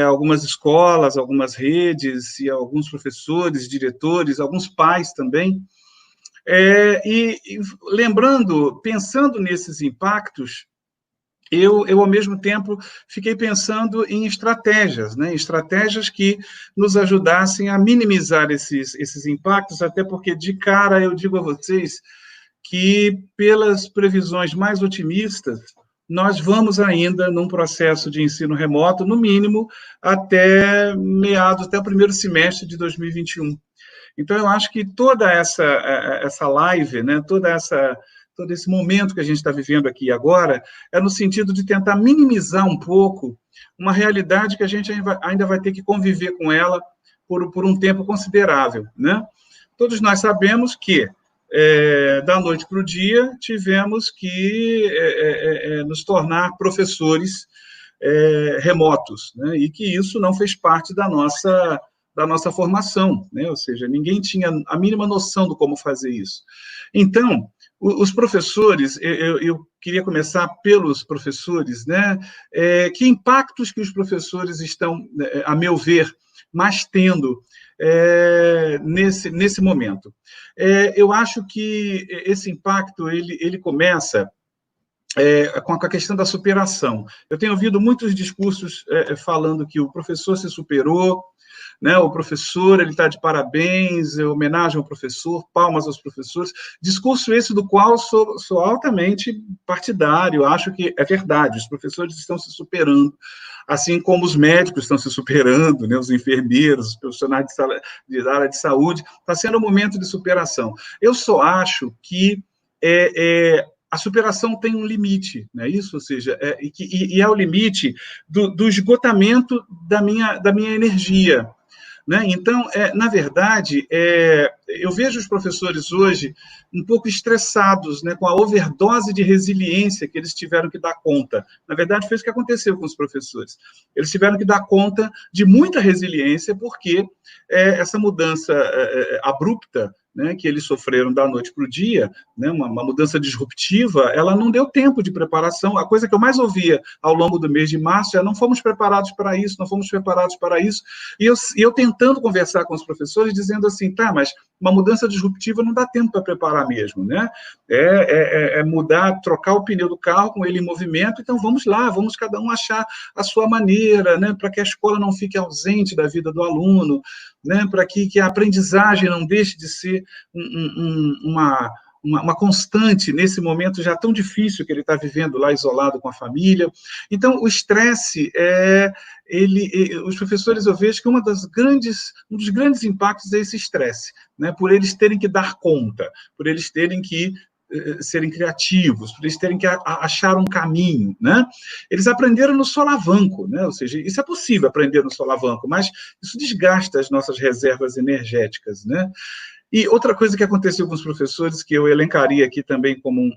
S2: algumas escolas, algumas redes, e alguns professores, diretores, alguns pais também, e lembrando, pensando nesses impactos, eu, ao mesmo tempo, fiquei pensando em estratégias, né? Estratégias que nos ajudassem a minimizar esses impactos, até porque, de cara, eu digo a vocês que, pelas previsões mais otimistas, nós vamos ainda num processo de ensino remoto, no mínimo, até o primeiro semestre de 2021. Então, eu acho que toda essa live, né, todo esse momento que a gente está vivendo aqui agora, é no sentido de tentar minimizar um pouco uma realidade que a gente ainda vai ter que conviver com ela por um tempo considerável, né? Todos nós sabemos que, da noite para o dia, tivemos que nos tornar professores remotos, né? E que isso não fez parte da nossa da nossa formação, né? Ou seja, ninguém tinha a mínima noção de como fazer isso. Então, os professores, eu queria começar pelos professores, né? Que impactos que os professores estão, a meu ver, mais tendo nesse momento? Eu acho que esse impacto ele começa com a questão da superação. Eu tenho ouvido muitos discursos falando que o professor se superou, né? O professor ele está de parabéns, homenagem ao professor, palmas aos professores. Discurso esse do qual sou altamente partidário, acho que é verdade, os professores estão se superando, assim como os médicos estão se superando, né? Os enfermeiros, os profissionais da área de saúde, está sendo um momento de superação. Eu só acho que a superação tem um limite, não é isso? Ou seja, é o limite do esgotamento da minha energia. Né? Então, na verdade, eu vejo os professores hoje um pouco estressados, né, com a overdose de resiliência que eles tiveram que dar conta. Na verdade, foi isso que aconteceu com os professores. Eles tiveram que dar conta de muita resiliência, porque essa mudança abrupta, né, que eles sofreram da noite para o dia, né, uma mudança disruptiva, ela não deu tempo de preparação. A coisa que eu mais ouvia ao longo do mês de março não fomos preparados para isso, não fomos preparados para isso, e eu tentando conversar com os professores, dizendo assim, tá, mas uma mudança disruptiva não dá tempo para preparar mesmo, né? Mudar, trocar o pneu do carro com ele em movimento, então vamos lá, vamos cada um achar a sua maneira, né, para que a escola não fique ausente da vida do aluno, né, para que a aprendizagem não deixe de ser uma constante nesse momento já tão difícil que ele está vivendo lá isolado com a família. Então, o estresse, os professores, eu vejo que um dos grandes impactos é esse estresse, né, por eles terem que dar conta, por eles terem que serem criativos, por eles terem que achar um caminho, né? Eles aprenderam no solavanco, né? Ou seja, isso é possível aprender no solavanco, mas isso desgasta as nossas reservas energéticas, né? E outra coisa que aconteceu com os professores, que eu elencaria aqui também como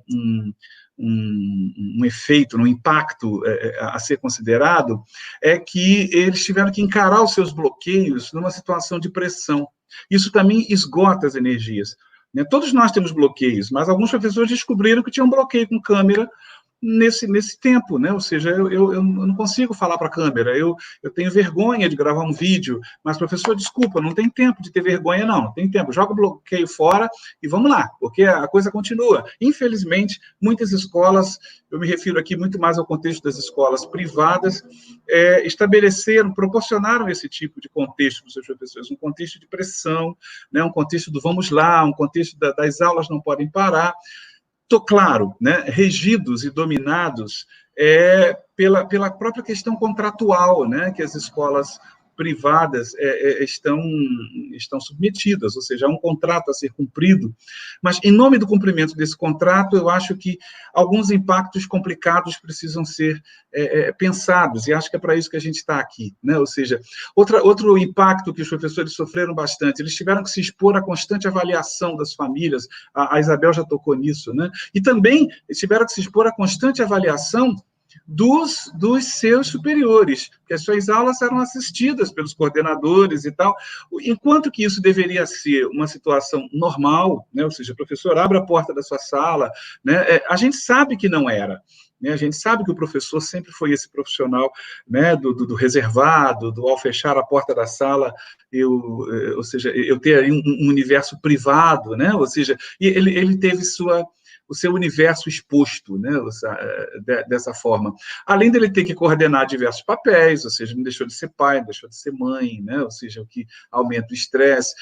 S2: um efeito, um impacto a ser considerado, é que eles tiveram que encarar os seus bloqueios numa situação de pressão. Isso também esgota as energias. Todos nós temos bloqueios, mas alguns professores descobriram que tinham bloqueio com câmera nesse tempo, né? Ou seja, eu não consigo falar para a câmera, eu tenho vergonha de gravar um vídeo, mas, professor, desculpa, não tem tempo de ter vergonha, não tem tempo, joga o bloqueio fora e vamos lá, porque a coisa continua. Infelizmente, muitas escolas, eu me refiro aqui muito mais ao contexto das escolas privadas, proporcionaram esse tipo de contexto para os seus professores, um contexto de pressão, né? Um contexto do vamos lá, um contexto das aulas não podem parar, claro, né, regidos e dominados pela própria questão contratual, né, que as escolas privadas estão submetidas, ou seja, há um contrato a ser cumprido, mas, em nome do cumprimento desse contrato, eu acho que alguns impactos complicados precisam ser pensados, e acho que é para isso que a gente está aqui, né? Ou seja, outro impacto que os professores sofreram bastante, eles tiveram que se expor à constante avaliação das famílias, a Isabel já tocou nisso, né? E também eles tiveram que se expor à constante avaliação dos seus superiores, porque as suas aulas eram assistidas pelos coordenadores e tal, enquanto que isso deveria ser uma situação normal, né? Ou seja, o professor abre a porta da sua sala, né? A gente sabe que não era, né? A gente sabe que o professor sempre foi esse profissional, né, do reservado, ao fechar a porta da sala, ou seja, eu ter aí um universo privado, né? Ou seja, e ele teve o seu universo exposto, né, dessa forma. Além dele ter que coordenar diversos papéis, ou seja, não deixou de ser pai, não deixou de ser mãe, né, ou seja, o que aumenta o estresse,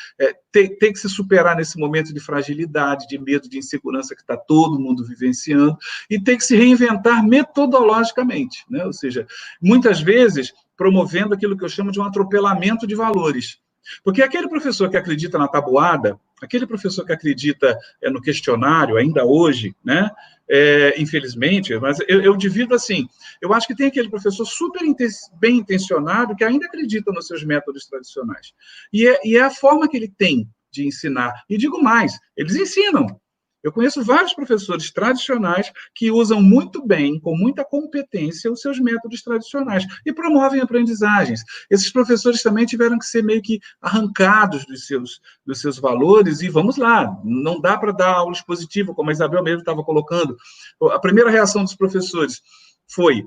S2: tem que se superar nesse momento de fragilidade, de medo, de insegurança que está todo mundo vivenciando, e tem que se reinventar metodologicamente, né, ou seja, muitas vezes promovendo aquilo que eu chamo de um atropelamento de valores. Porque aquele professor que acredita na tabuada, aquele professor que acredita no questionário, ainda hoje, né? Infelizmente, mas eu divido assim, eu acho que tem aquele professor super bem intencionado que ainda acredita nos seus métodos tradicionais. E é a forma que ele tem de ensinar. E digo mais, eles ensinam. Eu conheço vários professores tradicionais que usam muito bem, com muita competência, os seus métodos tradicionais e promovem aprendizagens. Esses professores também tiveram que ser meio que arrancados dos seus valores e vamos lá, não dá para dar aula expositiva, como a Isabel mesmo estava colocando. A primeira reação dos professores foi: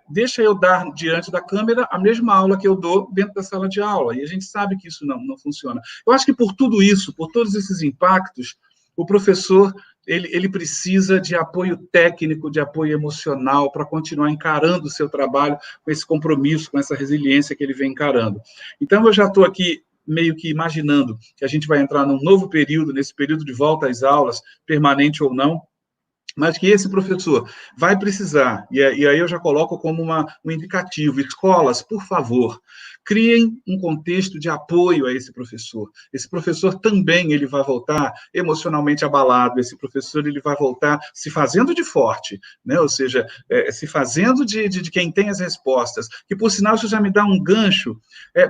S2: deixa eu dar diante da câmera a mesma aula que eu dou dentro da sala de aula, e a gente sabe que isso não funciona. Eu acho que por tudo isso, por todos esses impactos, o professor ele precisa de apoio técnico, de apoio emocional, para continuar encarando o seu trabalho com esse compromisso, com essa resiliência que ele vem encarando. Então, eu já estou aqui meio que imaginando que a gente vai entrar num novo período, nesse período de volta às aulas, permanente ou não, mas que esse professor vai precisar, e aí eu já coloco como um indicativo: escolas, por favor, criem um contexto de apoio a esse professor. Esse professor também ele vai voltar emocionalmente abalado, esse professor ele vai voltar se fazendo de forte, né? Ou seja, se fazendo de quem tem as respostas, que, por sinal, isso já me dá um gancho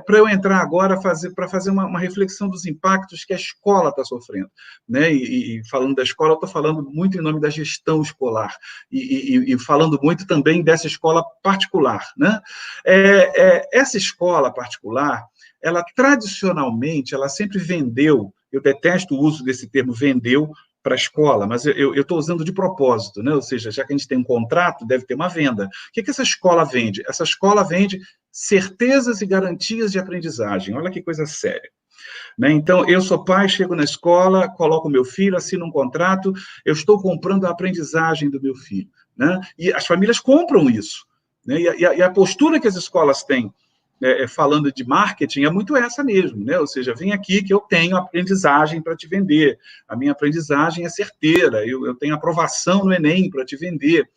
S2: para eu entrar agora para fazer uma reflexão dos impactos que a escola está sofrendo, né? E falando da escola, eu estou falando muito em nome da gestão escolar, e falando muito também dessa escola particular, né? Essa escola particular, ela tradicionalmente, ela sempre vendeu, eu detesto o uso desse termo vendeu para a escola, mas eu estou usando de propósito, né? Ou seja, já que a gente tem um contrato, deve ter uma venda. O que essa escola vende? Essa escola vende certezas e garantias de aprendizagem. Olha que coisa séria. Né? Então, eu sou pai, chego na escola, coloco meu filho, assino um contrato, eu estou comprando a aprendizagem do meu filho. Né? E as famílias compram isso. Né? E a postura que as escolas têm, falando de marketing, é muito essa mesmo, né? Ou seja, vem aqui que eu tenho aprendizagem para te vender, a minha aprendizagem é certeira, eu tenho aprovação no Enem para te vender.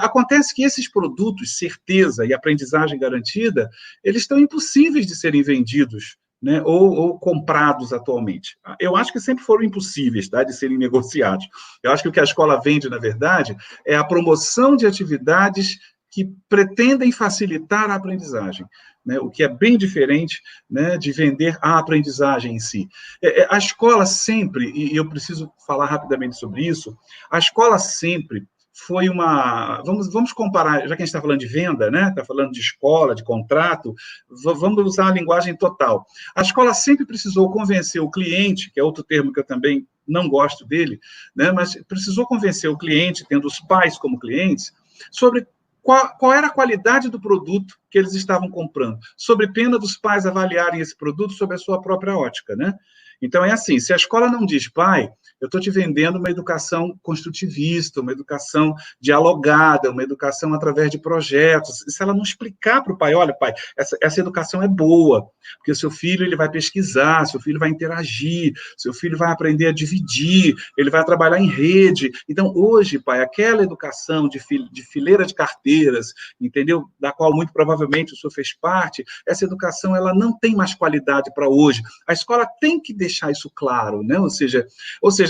S2: Acontece que esses produtos, certeza e aprendizagem garantida, eles estão impossíveis de serem vendidos, né, ou comprados atualmente. Eu acho que sempre foram impossíveis, tá, de serem negociados. Eu acho que o que a escola vende, na verdade, é a promoção de atividades que pretendem facilitar a aprendizagem, né, o que é bem diferente, né, de vender a aprendizagem em si. A escola sempre, e eu preciso falar rapidamente sobre isso, a escola sempre foi uma... Vamos comparar, já que a gente está falando de venda, né? Está falando de escola, de contrato, vamos usar a linguagem total. A escola sempre precisou convencer o cliente, que é outro termo que eu também não gosto dele, né? Mas precisou convencer o cliente, tendo os pais como clientes, sobre qual era a qualidade do produto que eles estavam comprando, sob pena dos pais avaliarem esse produto sob a sua própria ótica, né? Então, é assim, se a escola não diz: pai, eu estou te vendendo uma educação construtivista, uma educação dialogada, uma educação através de projetos, e se ela não explicar para o pai: olha, pai, essa educação é boa, porque o seu filho ele vai pesquisar, seu filho vai interagir, seu filho vai aprender a dividir, ele vai trabalhar em rede. Então, hoje, pai, aquela educação de fileira de carteiras, entendeu? Da qual muito provavelmente o senhor fez parte, essa educação ela não tem mais qualidade para hoje. A escola tem que deixar isso claro, né? Ou seja,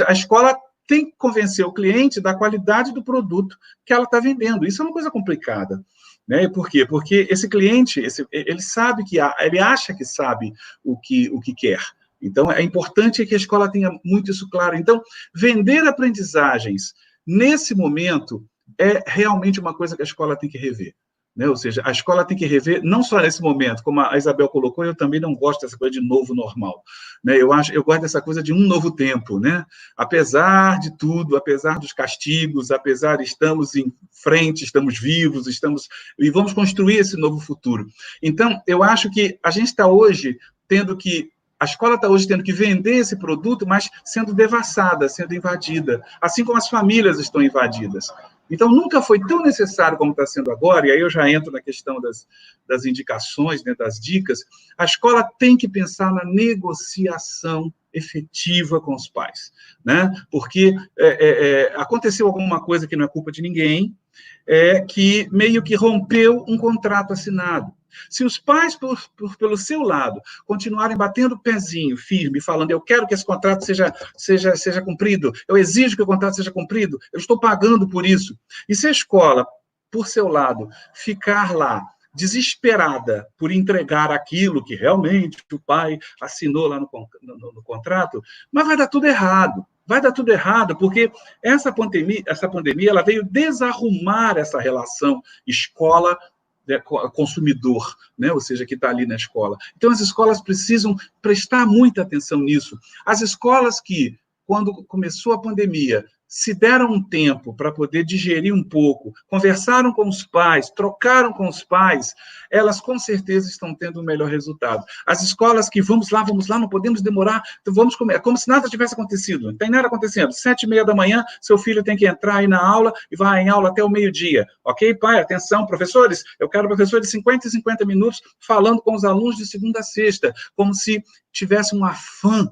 S2: a escola tem que convencer o cliente da qualidade do produto que ela está vendendo. Isso é uma coisa complicada, né? Por quê? Porque esse cliente, ele sabe ele acha que sabe o que quer. Então, é importante que a escola tenha muito isso claro. Então, vender aprendizagens nesse momento é realmente uma coisa que a escola tem que rever. Né? Ou seja, a escola tem que rever, não só nesse momento, como a Isabel colocou, eu também não gosto dessa coisa de novo normal. Né? Eu gosto dessa coisa de um novo tempo. Né? Apesar de tudo, apesar dos castigos, apesar de estamos em frente, estamos vivos, e vamos construir esse novo futuro. Então, eu acho que a gente está hoje a escola está hoje tendo que vender esse produto, mas sendo devassada, sendo invadida, assim como as famílias estão invadidas. Então, nunca foi tão necessário como está sendo agora, e aí eu já entro na questão das indicações, né, das dicas. A escola tem que pensar na negociação efetiva com os pais, né? Porque aconteceu alguma coisa que não é culpa de ninguém, que meio que rompeu um contrato assinado. Se os pais, pelo seu lado, continuarem batendo o pezinho firme, falando: eu quero que esse contrato seja cumprido, eu exijo que o contrato seja cumprido, eu estou pagando por isso. E se a escola, por seu lado, ficar lá desesperada por entregar aquilo que realmente o pai assinou lá no contrato, mas vai dar tudo errado. vai dar tudo errado, porque essa pandemia ela veio desarrumar essa relação escola consumidor, né? Ou seja, que está ali na escola. Então, as escolas precisam prestar muita atenção nisso. As escolas que, quando começou a pandemia, se deram um tempo para poder digerir um pouco, conversaram com os pais, trocaram com os pais, elas com certeza estão tendo um melhor resultado. As escolas que vamos lá, não podemos demorar, então vamos comer, como se nada tivesse acontecido, não tem nada acontecendo. 7h30 da manhã, seu filho tem que entrar aí na aula e vai em aula até o meio-dia. Ok, pai? Atenção, professores, eu quero professores de 50 e 50 minutos falando com os alunos de segunda a sexta, como se tivesse um afã,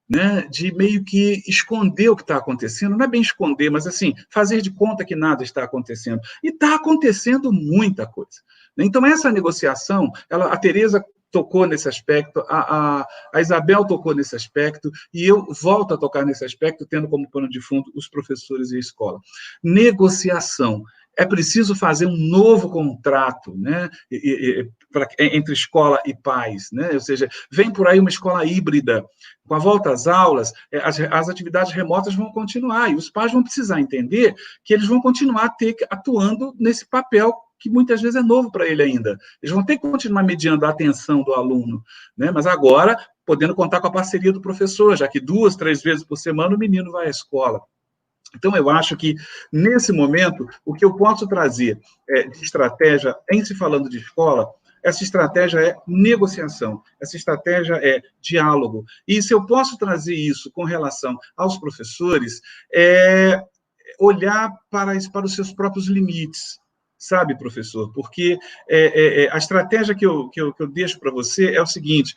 S2: né, de meio que esconder o que está acontecendo, não é bem esconder, mas assim, fazer de conta que nada está acontecendo. E está acontecendo muita coisa. Então, essa negociação, a Tereza tocou nesse aspecto, a Isabel tocou nesse aspecto, e eu volto a tocar nesse aspecto, tendo como pano de fundo os professores e a escola. Negociação. É preciso fazer um novo contrato, né, entre escola e pais, né? Ou seja, vem por aí uma escola híbrida. Com a volta às aulas, as atividades remotas vão continuar, e os pais vão precisar entender que eles vão continuar atuando nesse papel que muitas vezes é novo para ele ainda. Eles vão ter que continuar mediando a atenção do aluno, né? Mas agora, podendo contar com a parceria do professor, já que 2, 3 vezes por semana o menino vai à escola. Então, eu acho que, nesse momento, o que eu posso trazer de estratégia, em se falando de escola, essa estratégia é negociação, essa estratégia é diálogo. E se eu posso trazer isso com relação aos professores, olhar para os seus próprios limites, sabe, professor? Porque a estratégia que eu deixo para você é o seguinte,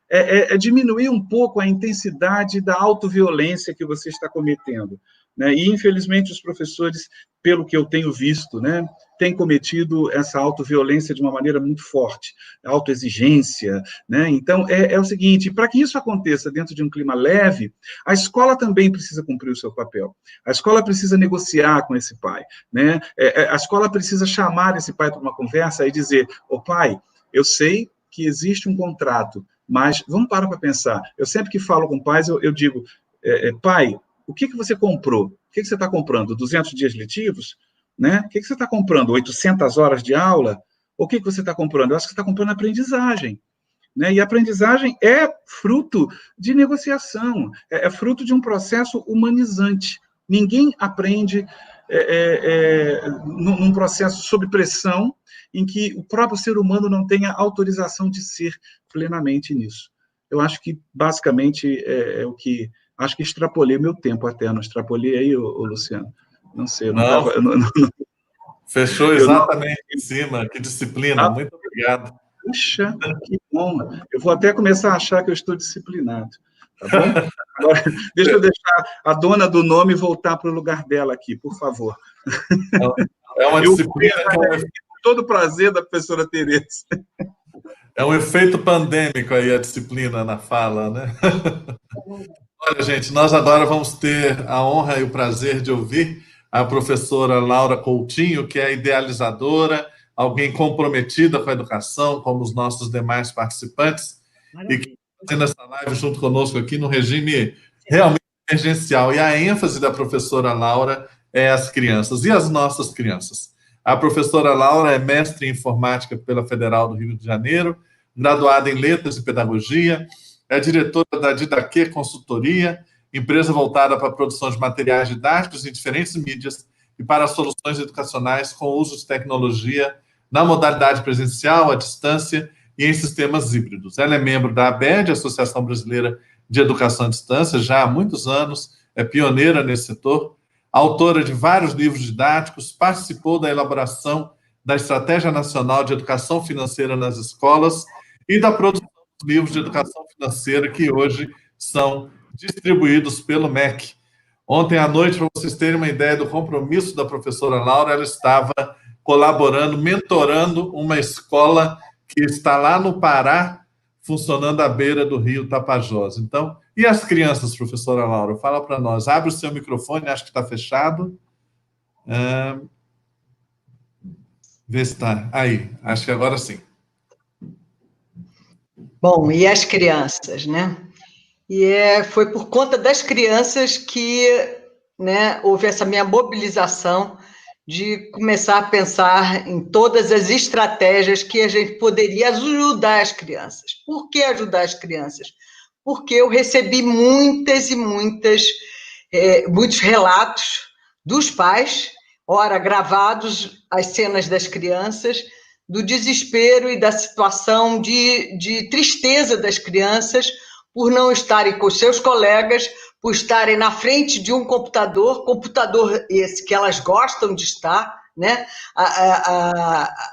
S2: é diminuir um pouco a intensidade da autoviolência que você está cometendo, né? E, infelizmente, os professores, pelo que eu tenho visto, né, têm cometido essa autoviolência de uma maneira muito forte, autoexigência, né? Então, é o seguinte, para que isso aconteça dentro de um clima leve, a escola também precisa cumprir o seu papel. A escola precisa negociar com esse pai, né? A escola precisa chamar esse pai para uma conversa e dizer, ô pai, eu sei que existe um contrato, mas vamos parar para pensar. Eu sempre que falo com pais, eu digo, pai, o que você comprou? O que você está comprando? 200 dias letivos? Né? O que você está comprando? 800 horas de aula? O que você está comprando? Eu acho que você está comprando aprendizagem. Né? E a aprendizagem é fruto de negociação, é fruto de um processo humanizante. Ninguém aprende num processo sob pressão, em que o próprio ser humano não tenha autorização de ser plenamente nisso. Eu acho que, basicamente, é o que... Acho que extrapolei meu tempo até, não extrapolei aí, Luciano? Não sei, eu não estava...
S1: Fechou exatamente em cima, que disciplina, muito obrigado.
S2: Puxa, que bom. Eu vou até começar a achar que eu estou disciplinado, tá bom? Agora, deixa eu deixar a dona do nome voltar para o lugar dela aqui, por favor.
S1: É uma disciplina...
S2: todo o prazer da professora Tereza.
S1: É um efeito pandêmico aí a disciplina na fala, né? Olha, gente, nós agora vamos ter a honra e o prazer de ouvir a professora Laura Coutinho, que é idealizadora, alguém comprometida com a educação, como os nossos demais participantes, e que está fazendo essa live junto conosco aqui no regime realmente emergencial. E a ênfase da professora Laura é as crianças. E as nossas crianças? A professora Laura é mestre em informática pela Federal do Rio de Janeiro, graduada em letras e pedagogia, é diretora da Didaquê Consultoria, empresa voltada para a produção de materiais didáticos em diferentes mídias e para soluções educacionais com uso de tecnologia na modalidade presencial, à distância e em sistemas híbridos. Ela é membro da ABED, Associação Brasileira de Educação à Distância, já há muitos anos, é pioneira nesse setor, autora de vários livros didáticos, participou da elaboração da Estratégia Nacional de Educação Financeira nas Escolas e da produção dos livros de educação financeira que hoje são distribuídos pelo MEC. Ontem à noite, para vocês terem uma ideia do compromisso da professora Laura, ela estava colaborando, mentorando uma escola que está lá no Pará, funcionando à beira do rio Tapajós. Então, e as crianças, professora Laura? Fala para nós. Abre o seu microfone, acho que está fechado. Vê se está. Aí, acho que agora sim.
S5: Bom, e as crianças, né? E foi por conta das crianças que, né, houve essa minha mobilização de começar a pensar em todas as estratégias que a gente poderia ajudar as crianças. Por que ajudar as crianças? Porque eu recebi muitos relatos dos pais, ora gravados, as cenas das crianças, do desespero e da situação de tristeza das crianças por não estarem com seus colegas, por estarem na frente de um computador esse que elas gostam de estar, né?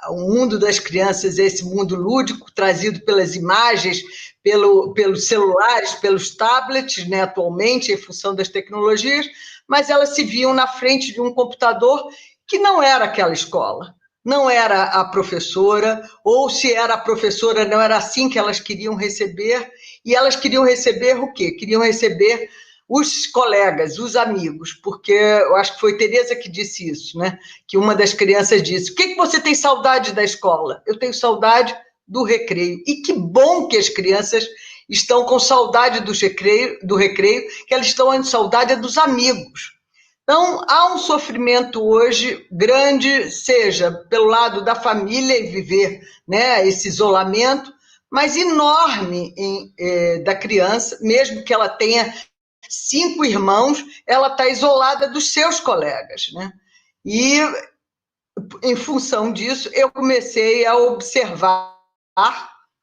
S5: O mundo das crianças é esse mundo lúdico, trazido pelas imagens, pelos celulares, pelos tablets, né, atualmente, em função das tecnologias, mas elas se viam na frente de um computador que não era aquela escola, não era a professora, ou se era a professora, não era assim que elas queriam receber, e elas queriam receber o quê? Queriam receber os colegas, os amigos, porque eu acho que foi Tereza que disse isso, né? Que uma das crianças disse: o que você tem saudade da escola? Eu tenho saudade do recreio. E que bom que as crianças estão com saudade do recreio, que elas estão com saudade dos amigos. Então, há um sofrimento hoje grande, seja pelo lado da família e viver, né, esse isolamento, mas enorme da criança, mesmo que ela tenha 5 irmãos, ela está isolada dos seus colegas, né? E, em função disso, eu comecei a observar,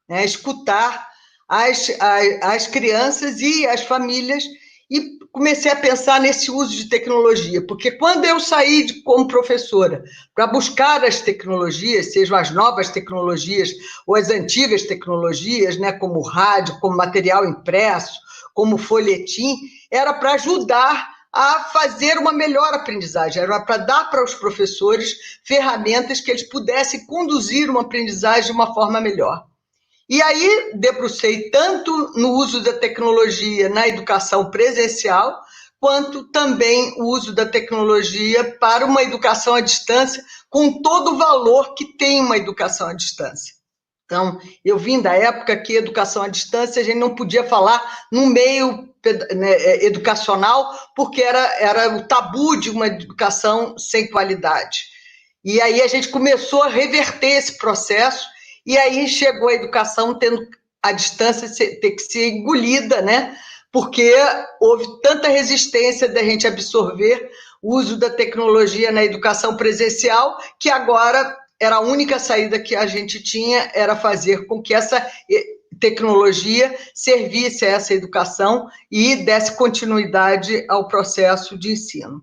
S5: né, escutar as crianças e as famílias, e comecei a pensar nesse uso de tecnologia, porque quando eu saí como professora para buscar as tecnologias, sejam as novas tecnologias ou as antigas tecnologias, né, como rádio, como material impresso, como folhetim, era para ajudar a fazer uma melhor aprendizagem, era para dar para os professores ferramentas que eles pudessem conduzir uma aprendizagem de uma forma melhor. E aí debrucei tanto no uso da tecnologia na educação presencial, quanto também o uso da tecnologia para uma educação à distância, com todo o valor que tem uma educação à distância. Então, eu vim da época que educação à distância a gente não podia falar no meio, né, educacional, porque era o tabu de uma educação sem qualidade. E aí a gente começou a reverter esse processo, e aí chegou a educação tendo a distância ter que ser engolida, né? Porque houve tanta resistência da gente absorver o uso da tecnologia na educação presencial, que agora era a única saída que a gente tinha, era fazer com que essa tecnologia servisse a essa educação e desse continuidade ao processo de ensino.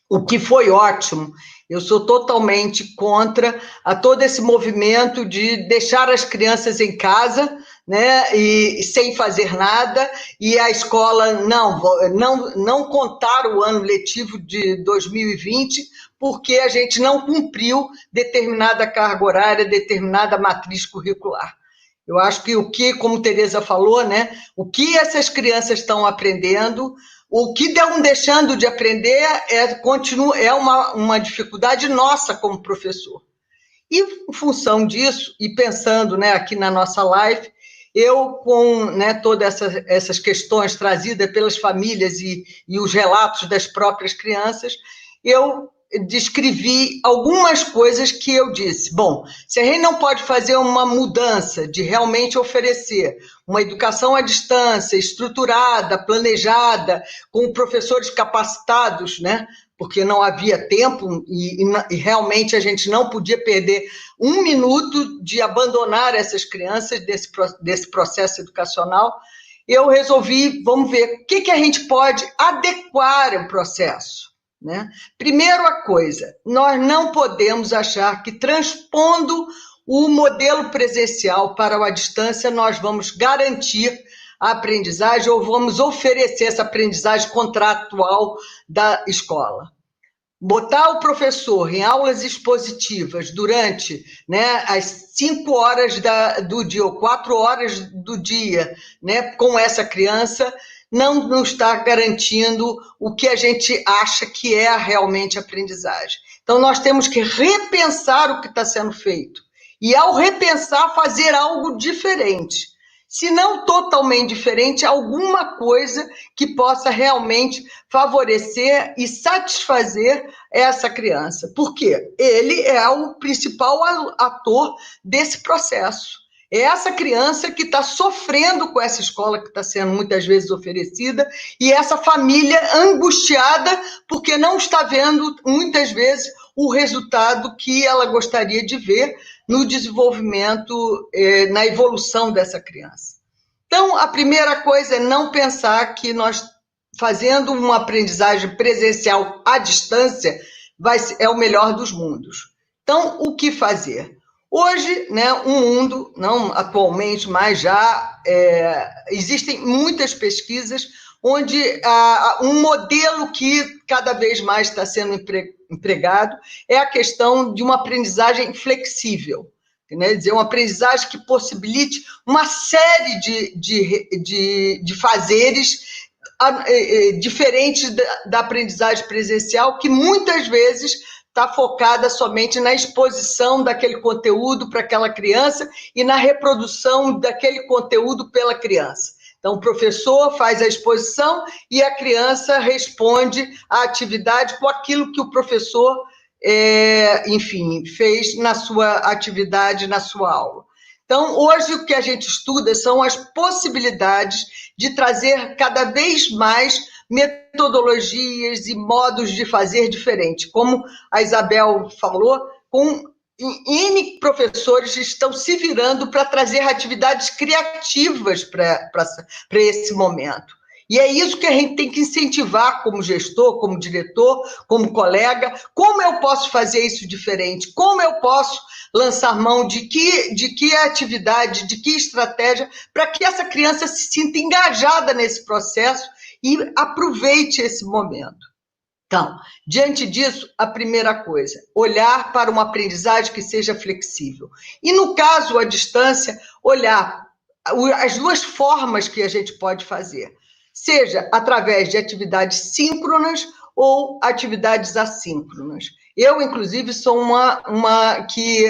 S5: O que foi ótimo. Eu sou totalmente contra a todo esse movimento de deixar as crianças em casa, né, e sem fazer nada, e a escola não contar o ano letivo de 2020, porque a gente não cumpriu determinada carga horária, determinada matriz curricular. Eu acho que, como Tereza falou, né, o que essas crianças estão aprendendo, o que estão deixando de aprender é uma dificuldade nossa como professor. E, em função disso, e pensando, né, aqui na nossa live, eu, com, né, todas essas questões trazidas pelas famílias e os relatos das próprias crianças, eu descrevi algumas coisas que eu disse. Bom, se a gente não pode fazer uma mudança de realmente oferecer uma educação à distância, estruturada, planejada, com professores capacitados, né? Porque não havia tempo e realmente a gente não podia perder um minuto de abandonar essas crianças desse processo educacional, eu resolvi, vamos ver, o que a gente pode adequar o processo. Né? Primeira coisa, nós não podemos achar que transpondo o modelo presencial para a distância nós vamos garantir a aprendizagem ou vamos oferecer essa aprendizagem contratual da escola. Botar o professor em aulas expositivas durante, né, as 5 horas do dia ou 4 horas do dia, né, com essa criança, não está garantindo o que a gente acha que é realmente aprendizagem. Então, nós temos que repensar o que está sendo feito. E, ao repensar, fazer algo diferente. se não totalmente diferente, alguma coisa que possa realmente favorecer e satisfazer essa criança. Por quê? Ele é o principal ator desse processo. É essa criança que está sofrendo com essa escola que está sendo muitas vezes oferecida e essa família angustiada porque não está vendo, muitas vezes, o resultado que ela gostaria de ver no desenvolvimento, na evolução dessa criança. Então, a primeira coisa é não pensar que nós, fazendo uma aprendizagem presencial à distância, é o melhor dos mundos. Então, o que fazer? Hoje, né, o mundo, não atualmente, mas já existem muitas pesquisas onde um modelo que cada vez mais está sendo empregado é a questão de uma aprendizagem flexível, né? Dizer, uma aprendizagem que possibilite uma série de fazeres diferentes da aprendizagem presencial, que muitas vezes está focada somente na exposição daquele conteúdo para aquela criança e na reprodução daquele conteúdo pela criança. Então, o professor faz a exposição e a criança responde à atividade com aquilo que o professor, enfim, fez na sua atividade, na sua aula. Então, hoje o que a gente estuda são as possibilidades de trazer cada vez mais metodologias e modos de fazer diferente. Como a Isabel falou, N professores estão se virando para trazer atividades criativas para esse momento. E é isso que a gente tem que incentivar como gestor, como diretor, como colega. Como eu posso fazer isso diferente? Como eu posso lançar mão de que atividade, de que estratégia, para que essa criança se sinta engajada nesse processo e aproveite esse momento. Então, diante disso, a primeira coisa, olhar para uma aprendizagem que seja flexível. E, no caso, à distância, olhar as duas formas que a gente pode fazer, seja através de atividades síncronas ou atividades assíncronas. Eu, inclusive, sou uma que,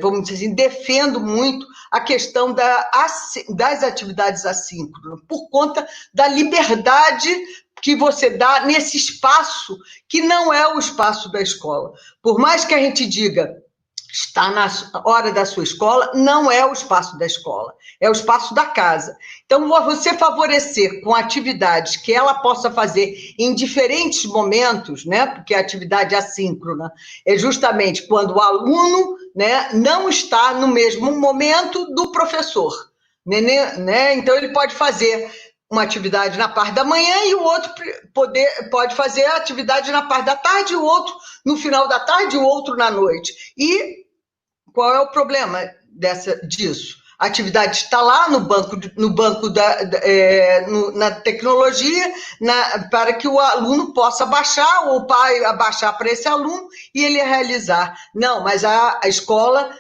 S5: vamos dizer assim, defendo muito a questão das atividades assíncronas, por conta da liberdade que você dá nesse espaço que não é o espaço da escola. Por mais que a gente diga, está na hora da sua escola, não é o espaço da escola, é o espaço da casa. Então, você favorecer com atividades que ela possa fazer em diferentes momentos, né? Porque a atividade assíncrona é justamente quando o aluno, né, não está no mesmo momento do professor, né? Então, ele pode fazer uma atividade na parte da manhã e o outro pode fazer a atividade na parte da tarde, o outro no final da tarde e o outro na noite. E qual é o problema disso? A atividade está lá no banco na tecnologia, para que o aluno possa baixar, ou o pai abaixar para esse aluno e ele realizar. Não, mas a escola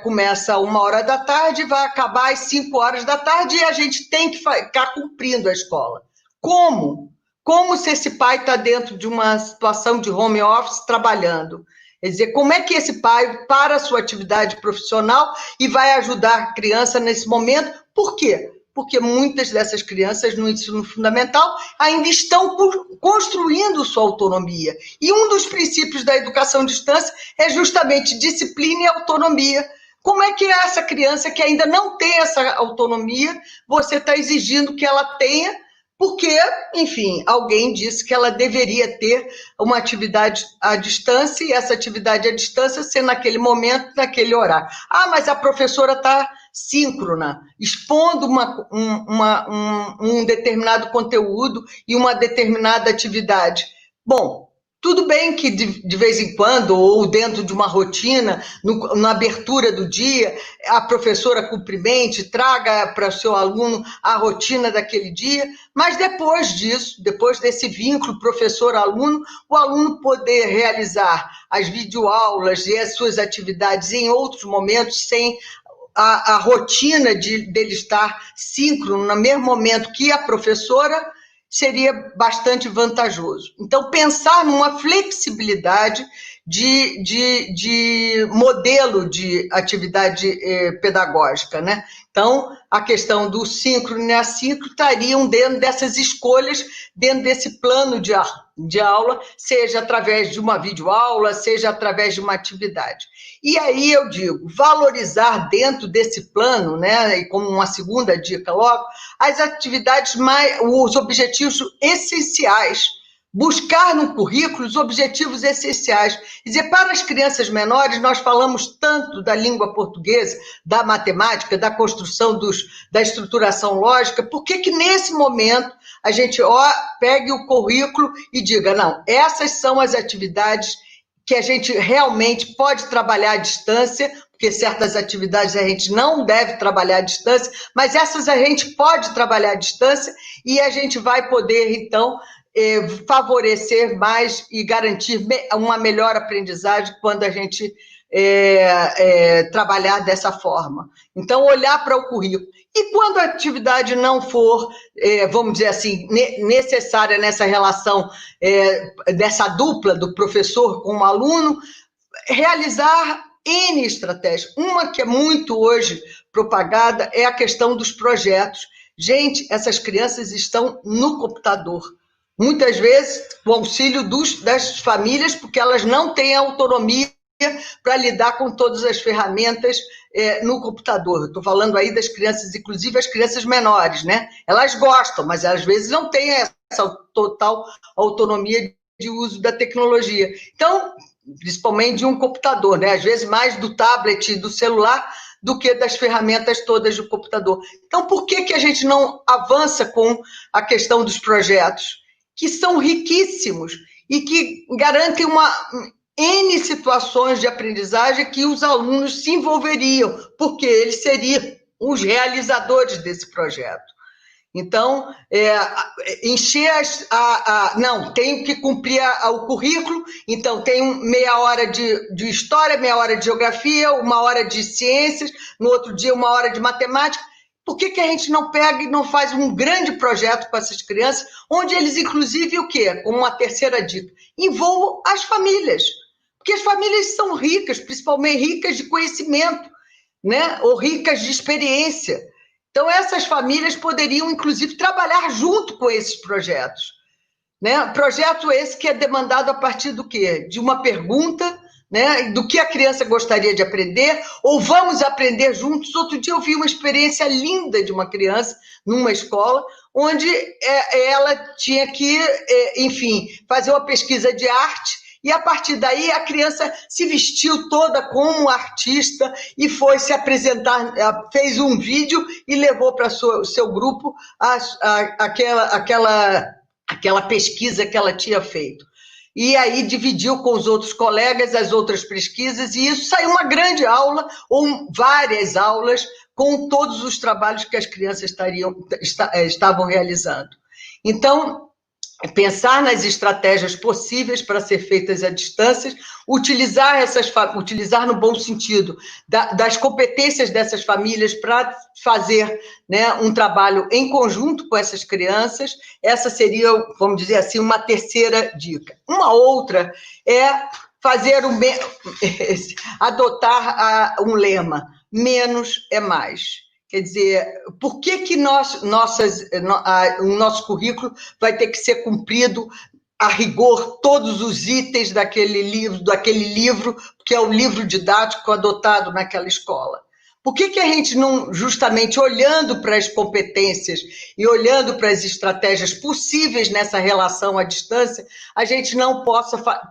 S5: começa 1h da tarde e vai acabar às 5h da tarde e a gente tem que ficar cumprindo a escola. Como? Como se esse pai está dentro de uma situação de home office trabalhando? Quer dizer, como é que esse pai para a sua atividade profissional e vai ajudar a criança nesse momento? Por quê? Porque muitas dessas crianças no ensino fundamental ainda estão construindo sua autonomia. E um dos princípios da educação à distância é justamente disciplina e autonomia. Como é que essa criança que ainda não tem essa autonomia, você está exigindo que ela tenha? Porque, enfim, alguém disse que ela deveria ter uma atividade à distância e essa atividade à distância ser naquele momento, naquele horário. Ah, mas a professora está síncrona, expondo um determinado conteúdo e uma determinada atividade. Bom, tudo bem que de vez em quando, ou dentro de uma rotina, na abertura do dia, a professora cumprimente, traga para o seu aluno a rotina daquele dia, mas depois disso, depois desse vínculo professor-aluno, o aluno poder realizar as videoaulas e as suas atividades em outros momentos, sem a rotina dele estar síncrono no mesmo momento que a professora, seria bastante vantajoso. Então, pensar numa flexibilidade de modelo de atividade pedagógica, né? Então, a questão do síncrono e assíncrono estariam dentro dessas escolhas, dentro desse plano de aula, seja através de uma videoaula, seja através de uma atividade. E aí eu digo, valorizar dentro desse plano, né, e como uma segunda dica logo, as atividades os objetivos essenciais. Buscar no currículo os objetivos essenciais. Quer dizer, para as crianças menores, nós falamos tanto da língua portuguesa, da matemática, da construção da estruturação lógica, por que nesse momento a gente pegue o currículo e diga, não, essas são as atividades que a gente realmente pode trabalhar à distância, porque certas atividades a gente não deve trabalhar à distância, mas essas a gente pode trabalhar à distância e a gente vai poder, então, favorecer mais e garantir uma melhor aprendizagem quando a gente trabalhar dessa forma. Então, olhar para o currículo. E quando a atividade não for, vamos dizer assim, necessária nessa relação dessa dupla do professor com o aluno, realizar N estratégias. Uma que é muito hoje propagada é a questão dos projetos. Gente, essas crianças estão no computador. Muitas vezes, com o auxílio das famílias, porque elas não têm autonomia para lidar com todas as ferramentas no computador. Estou falando aí das crianças, inclusive as crianças menores, né? Elas gostam, mas às vezes não têm essa total autonomia de uso da tecnologia. Então, principalmente de um computador, né? Às vezes mais do tablet e do celular do que das ferramentas todas do computador. Então, por que a gente não avança com a questão dos projetos? Que são riquíssimos e que garantem N situações de aprendizagem que os alunos se envolveriam, porque eles seriam os realizadores desse projeto. Então, encher não, tenho que cumprir o currículo, então tenho meia hora de história, meia hora de geografia, uma hora de ciências, no outro dia uma hora de matemática. Por que a gente não pega e não faz um grande projeto com essas crianças, onde eles, inclusive, o quê? Como uma terceira dica, envolvam as famílias. Porque as famílias são ricas, principalmente ricas de conhecimento, né? Ou ricas de experiência. Então, essas famílias poderiam, inclusive, trabalhar junto com esses projetos. Né? Projeto esse que é demandado a partir do quê? De uma pergunta, né, do que a criança gostaria de aprender, ou vamos aprender juntos. Outro dia eu vi uma experiência linda de uma criança numa escola, onde ela tinha que, enfim, fazer uma pesquisa de arte, e a partir daí a criança se vestiu toda como artista e foi se apresentar, fez um vídeo e levou para o seu grupo aquela pesquisa que ela tinha feito. E aí dividiu com os outros colegas as outras pesquisas, e isso saiu uma grande aula, ou várias aulas, com todos os trabalhos que as crianças estavam realizando. Então, pensar nas estratégias possíveis para ser feitas à distância, utilizar no bom sentido das competências dessas famílias para fazer, né, um trabalho em conjunto com essas crianças. Essa seria, vamos dizer assim, uma terceira dica. Uma outra é adotar um lema: menos é mais. Quer dizer, por que o nosso currículo vai ter que ser cumprido a rigor todos os itens daquele livro, que é o livro didático adotado naquela escola? Por que a gente não, justamente olhando para as competências e olhando para as estratégias possíveis nessa relação à distância, a gente não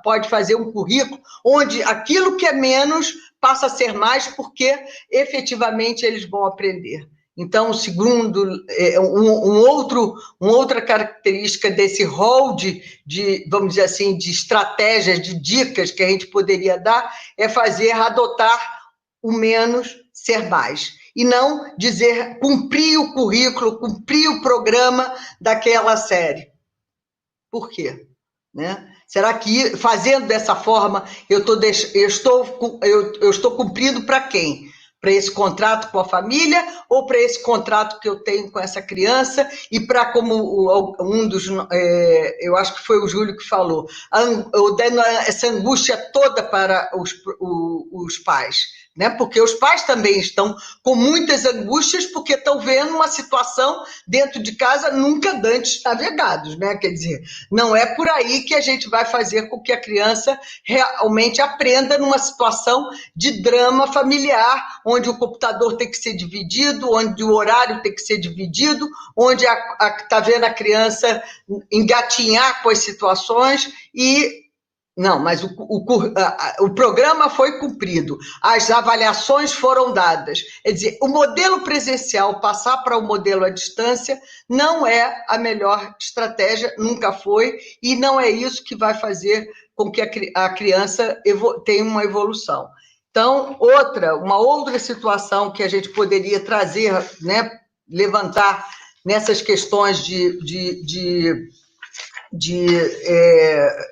S5: pode fazer um currículo onde aquilo que é menos passa a ser mais, porque efetivamente eles vão aprender. Então, segundo, uma outra característica desse rol vamos dizer assim, de estratégias, de dicas que a gente poderia dar, é adotar o menos ser mais. E não dizer cumprir o currículo, cumprir o programa daquela série. Por quê? Né? Será que, fazendo dessa forma, eu estou cumprindo para quem? para esse contrato com a família ou para esse contrato que eu tenho com essa criança e para, como eu acho que foi o Júlio que falou, eu dando essa angústia toda para os pais. Né? Porque os pais também estão com muitas angústias porque estão vendo uma situação dentro de casa nunca antes navegados, né? Quer dizer, não é por aí que a gente vai fazer com que a criança realmente aprenda numa situação de drama familiar, onde o computador tem que ser dividido, onde o horário tem que ser dividido, onde está vendo a criança engatinhar com as situações e... Não, mas o programa foi cumprido, as avaliações foram dadas. Quer dizer, o modelo presencial passar para o modelo à distância não é a melhor estratégia, nunca foi, e não é isso que vai fazer com que a criança tenha uma evolução. Então, uma outra situação que a gente poderia trazer, né, levantar nessas questões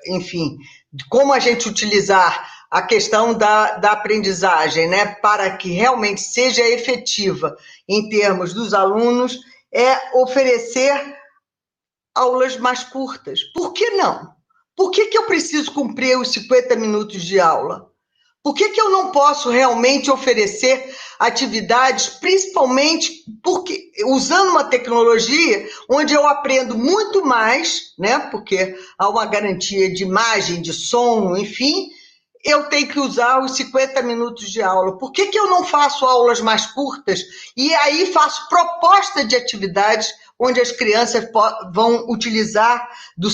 S5: enfim, de como a gente utilizar a questão da aprendizagem, né, para que realmente seja efetiva em termos dos alunos, é oferecer aulas mais curtas. Por que não? Por que eu preciso cumprir os 50 minutos de aula? Por que eu não posso realmente oferecer atividades, principalmente porque usando uma tecnologia onde eu aprendo muito mais, né? Porque há uma garantia de imagem, de som, enfim, eu tenho que usar os 50 minutos de aula. Por que eu não faço aulas mais curtas e aí faço proposta de atividades onde as crianças vão utilizar do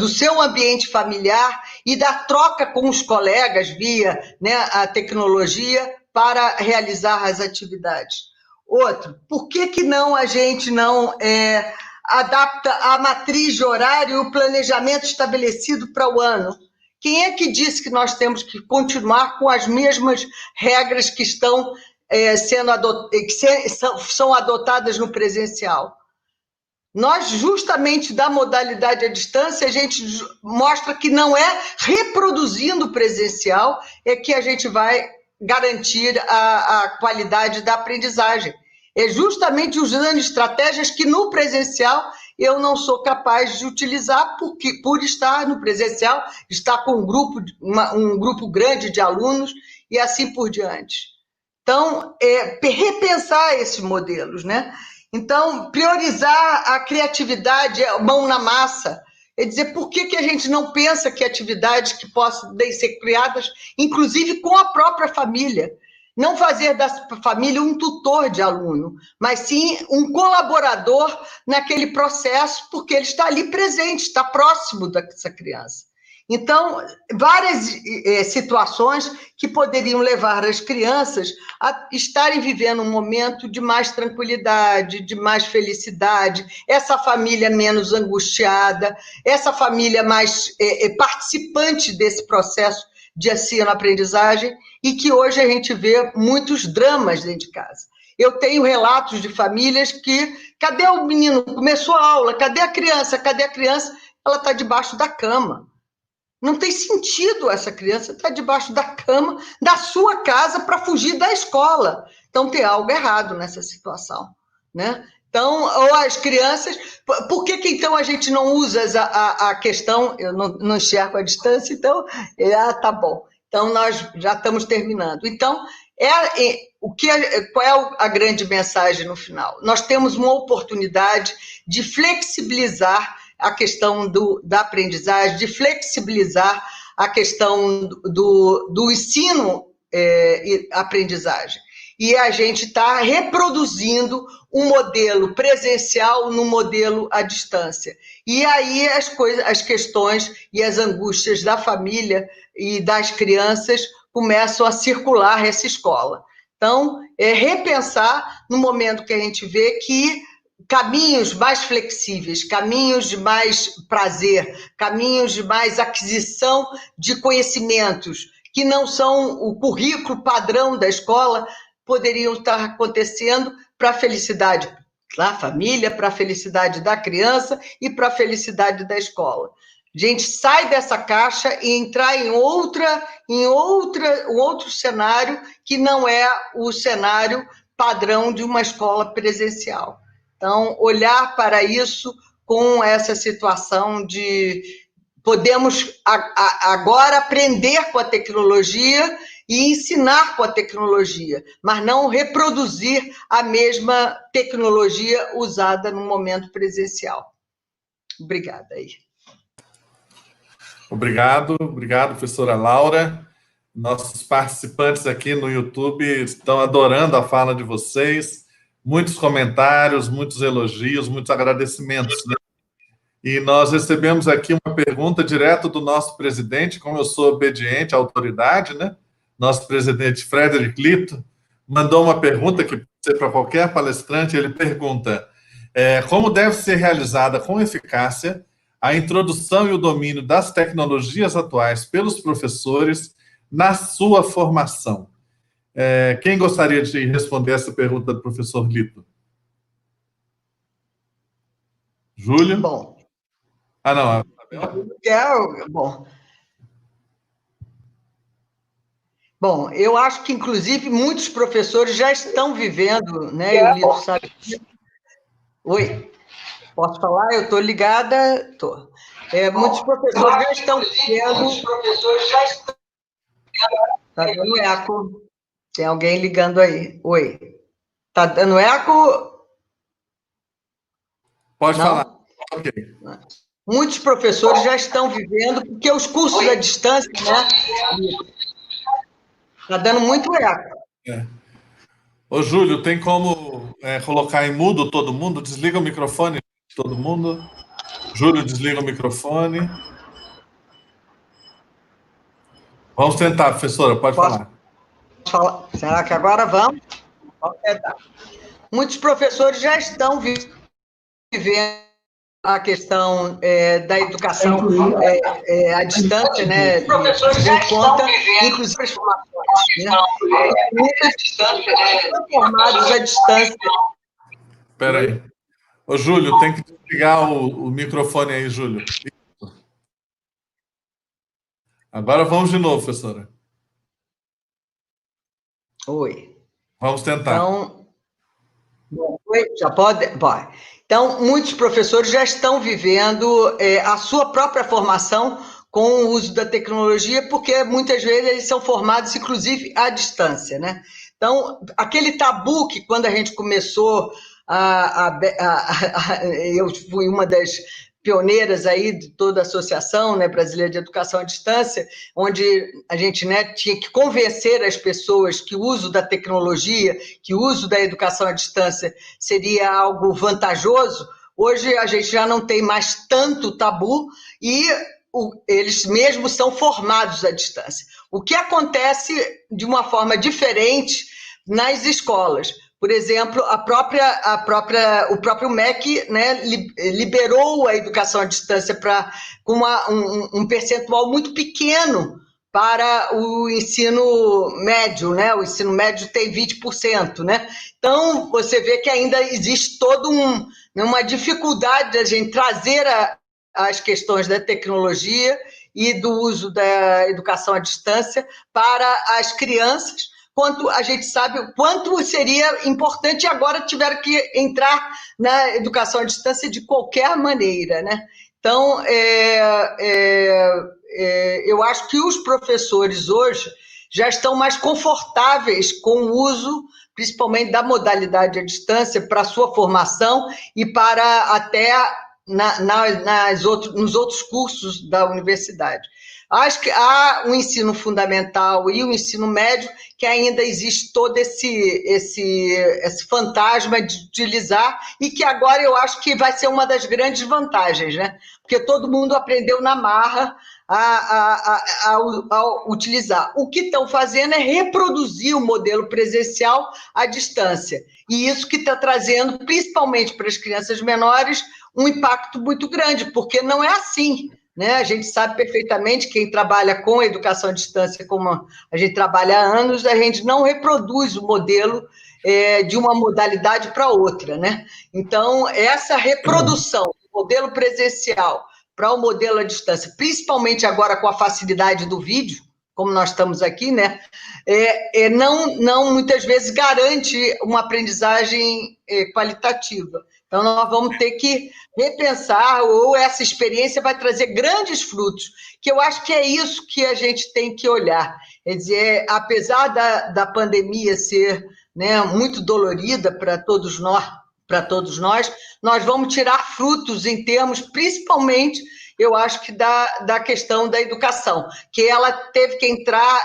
S5: seu ambiente familiar e da troca com os colegas via, né, a tecnologia para realizar as atividades? Outro, por que não a gente não adapta a matriz de horário e o planejamento estabelecido para o ano? Quem é que disse que nós temos que continuar com as mesmas regras que estão são adotadas no presencial? Nós, justamente da modalidade à distância, a gente mostra que não é reproduzindo o presencial é que a gente vai garantir a qualidade da aprendizagem. É justamente usando estratégias que no presencial eu não sou capaz de utilizar, porque por estar no presencial, estar com um grupo grande de alunos e assim por diante. Então, repensar esses modelos, né? Então, priorizar a criatividade, a mão na massa, é dizer, por que a gente não pensa que atividades que possam ser criadas, inclusive com a própria família, não fazer da família um tutor de aluno, mas sim um colaborador naquele processo, porque ele está ali presente, está próximo dessa criança. Então, várias situações que poderiam levar as crianças a estarem vivendo um momento de mais tranquilidade, de mais felicidade, essa família menos angustiada, essa família mais participante desse processo de ensino-aprendizagem, e que hoje a gente vê muitos dramas dentro de casa. Eu tenho relatos de famílias que, cadê o menino? Começou a aula, cadê a criança? Cadê a criança? Ela está debaixo da cama. Não tem sentido essa criança estar debaixo da cama da sua casa para fugir da escola. Então, tem algo errado nessa situação, né? Então, ou as crianças... Por que então a gente não usa a questão... Eu não enxergo a distância, então... tá bom. Então, nós já estamos terminando. Então, qual é a grande mensagem no final? Nós temos uma oportunidade de flexibilizar a questão da aprendizagem, de flexibilizar a questão do ensino e aprendizagem. E a gente está reproduzindo um modelo presencial no modelo à distância. E aí as questões e as angústias da família e das crianças começam a circular essa escola. Então, repensar no momento que a gente vê que caminhos mais flexíveis, caminhos de mais prazer, caminhos de mais aquisição de conhecimentos, que não são o currículo padrão da escola, poderiam estar acontecendo para a felicidade da família, para a felicidade da criança e para a felicidade da escola. a gente sai dessa caixa e entrar em outro cenário que não é o cenário padrão de uma escola presencial. Então, olhar para isso com essa situação de podemos agora aprender com a tecnologia e ensinar com a tecnologia, mas não reproduzir a mesma tecnologia usada no momento presencial. Obrigada aí.
S1: Obrigado, professora Laura. Nossos participantes aqui no YouTube estão adorando a fala de vocês. Muitos comentários, muitos elogios, muitos agradecimentos, né? E nós recebemos aqui uma pergunta direto do nosso presidente, como eu sou obediente à autoridade, né? Nosso presidente Frederic Lito mandou uma pergunta que pode ser para qualquer palestrante. Ele pergunta: como deve ser realizada com eficácia a introdução e o domínio das tecnologias atuais pelos professores na sua formação? Quem gostaria de responder essa pergunta do professor Lito? Júlio?
S5: Bom.
S1: Ah, não.
S5: Bom, eu acho que, inclusive, muitos professores já estão vivendo, né? E o Lito sabe. Oi, posso falar? Eu estou ligada? Estou. Muitos professores já estão vivendo. Está dando eco. Tem alguém ligando aí. Oi. Está dando eco?
S1: Pode falar. Ok.
S5: Muitos professores já estão vivendo, porque os cursos à distância, né? Está dando muito eco.
S1: Ô, Júlio, tem como colocar em mudo todo mundo? Desliga o microfone de todo mundo. Júlio, desliga o microfone. Vamos tentar, professora, pode falar.
S5: Será que agora vamos? Vamos tentar. Muitos professores já estão vivendo a questão da educação à distância, né? Em conta, inclusive as formações, né? Formados à distância.
S1: Espera aí. Ô, Júlio, tem que desligar o microfone aí, Júlio. Agora vamos de novo, professora.
S5: Oi.
S1: Vamos tentar.
S5: Então, já pode? Vai. Então, muitos professores já estão vivendo a sua própria formação com o uso da tecnologia, porque muitas vezes eles são formados, inclusive, à distância, né? Então, aquele tabu que quando a gente começou eu fui uma das pioneiras aí de toda a Associação, né, Brasileira de Educação à Distância, onde a gente, né, tinha que convencer as pessoas que o uso da tecnologia, que o uso da educação à distância seria algo vantajoso. Hoje a gente já não tem mais tanto tabu e eles mesmos são formados à distância. O que acontece de uma forma diferente nas escolas? Por exemplo, o próprio MEC, né, liberou a educação à distância com um percentual muito pequeno para o ensino médio, né? O ensino médio tem 20%, né? Então, você vê que ainda existe toda uma dificuldade de a gente trazer as questões da tecnologia e do uso da educação à distância para as crianças, quanto a gente sabe o quanto seria importante e agora tiveram que entrar na educação à distância de qualquer maneira, né? Então, eu acho que os professores hoje já estão mais confortáveis com o uso, principalmente da modalidade à distância, para a sua formação e para até nos outros cursos da universidade. Acho que há um ensino fundamental e o ensino médio que ainda existe todo esse fantasma de utilizar e que agora eu acho que vai ser uma das grandes vantagens, né? Porque todo mundo aprendeu na marra a utilizar. O que estão fazendo é reproduzir o modelo presencial à distância. E isso que está trazendo, principalmente para as crianças menores, um impacto muito grande, porque não é assim, né? A gente sabe perfeitamente, quem trabalha com a educação à distância, como a gente trabalha há anos, a gente não reproduz o modelo de uma modalidade para outra, né? Então, essa reprodução do modelo presencial para o modelo à distância, principalmente agora com a facilidade do vídeo, como nós estamos aqui, né? Não muitas vezes garante uma aprendizagem qualitativa. Então, nós vamos ter que repensar, ou essa experiência vai trazer grandes frutos, que eu acho que é isso que a gente tem que olhar. Quer dizer, apesar da pandemia ser, né, muito dolorida para todos nós, nós vamos tirar frutos em termos, principalmente, eu acho que da questão da educação, que ela teve que entrar,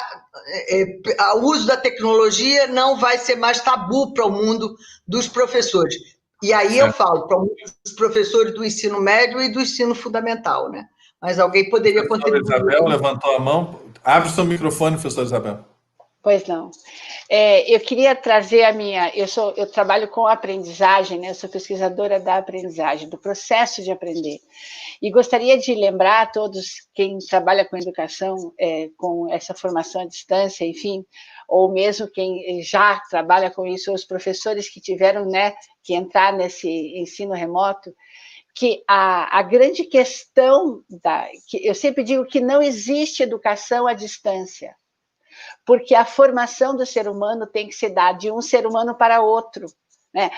S5: o uso da tecnologia não vai ser mais tabu para o mundo dos professores. E aí eu falo para os professores do ensino médio e do ensino fundamental, né? Mas alguém poderia contribuir.
S1: Isabel levantou a mão. Abre o seu microfone, professora Isabel.
S4: Pois não. Eu queria trazer a minha... Eu trabalho com aprendizagem, né? Eu sou pesquisadora da aprendizagem, do processo de aprender. E gostaria de lembrar a todos, quem trabalha com educação, com essa formação à distância, enfim, ou mesmo quem já trabalha com isso, os professores que tiveram, né, que entrar nesse ensino remoto, que a grande questão, que eu sempre digo que não existe educação à distância, porque a formação do ser humano tem que se dar de um ser humano para outro, né?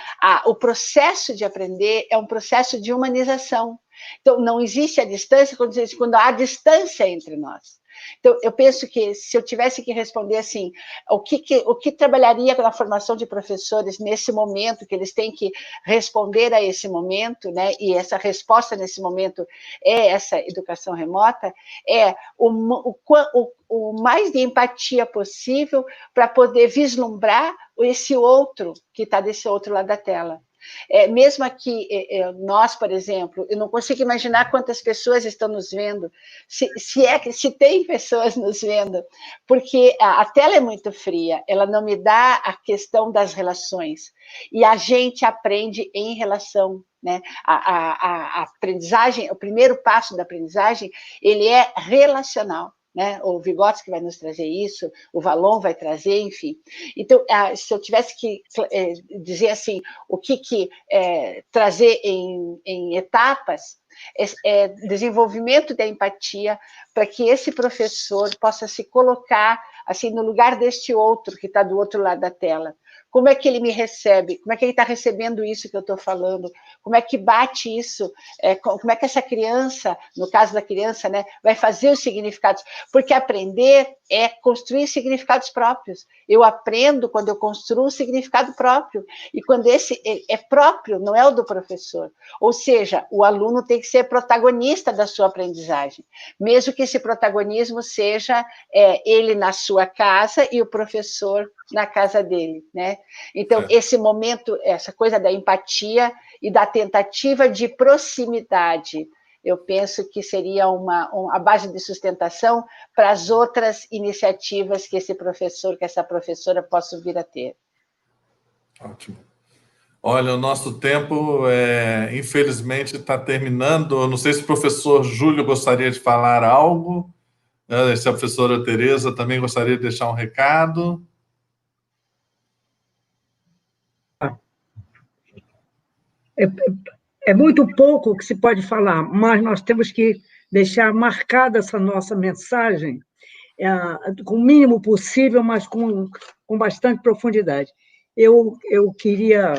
S4: O processo de aprender é um processo de humanização. Então, não existe a distância quando há distância entre nós. Então, eu penso que se eu tivesse que responder assim, o que trabalharia na formação de professores nesse momento, que eles têm que responder a esse momento, né? E essa resposta nesse momento é essa educação remota, é o mais de empatia possível para poder vislumbrar esse outro que está desse outro lado da tela. Mesmo aqui, nós, por exemplo, eu não consigo imaginar quantas pessoas estão nos vendo, se tem pessoas nos vendo, porque a tela é muito fria, ela não me dá a questão das relações, e a gente aprende em relação, né? A aprendizagem, o primeiro passo da aprendizagem, ele é relacional. Né? O Vygotsky vai nos trazer isso, o Vallon vai trazer, enfim. Então, se eu tivesse que dizer assim, o que trazer em etapas, desenvolvimento da empatia, para que esse professor possa se colocar assim no lugar deste outro que está do outro lado da tela. Como é que ele me recebe? Como é que ele está recebendo isso que eu estou falando? Como é que bate isso? Como é que essa criança, no caso da criança, né, vai fazer os significados? Porque aprender é construir significados próprios. Eu aprendo quando eu construo um significado próprio. E quando esse é próprio, não é o do professor. Ou seja, o aluno tem que ser protagonista da sua aprendizagem. Mesmo que esse protagonismo seja ele na sua casa e o professor na casa dele, né? Então, esse momento, essa coisa da empatia e da tentativa de proximidade, eu penso que seria a base de sustentação para as outras iniciativas que esse professor, que essa professora possam vir a ter.
S1: Ótimo. Olha, o nosso tempo, infelizmente, está terminando. Eu não sei se o professor Júlio gostaria de falar algo, se a professora Tereza também gostaria de deixar um recado.
S3: É muito pouco que se pode falar, mas nós temos que deixar marcada essa nossa mensagem com o mínimo possível, mas com bastante profundidade. Eu queria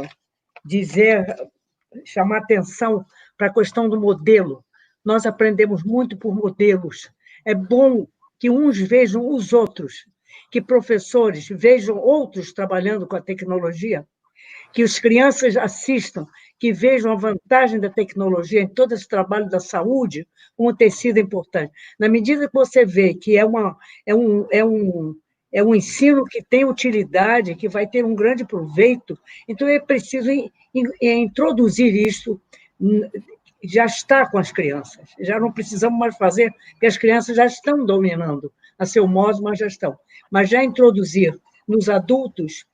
S3: chamar atenção para a questão do modelo. Nós aprendemos muito por modelos. É bom que uns vejam os outros, que professores vejam outros trabalhando com a tecnologia, que as crianças assistam, que vejam a vantagem da tecnologia em todo esse trabalho da saúde como ter sido importante. Na medida que você vê que é um ensino que tem utilidade, que vai ter um grande proveito, então é preciso introduzir isso, já está com as crianças, já não precisamos mais fazer, porque as crianças já estão dominando a seu modo, mas já estão. Mas já introduzir nos adultos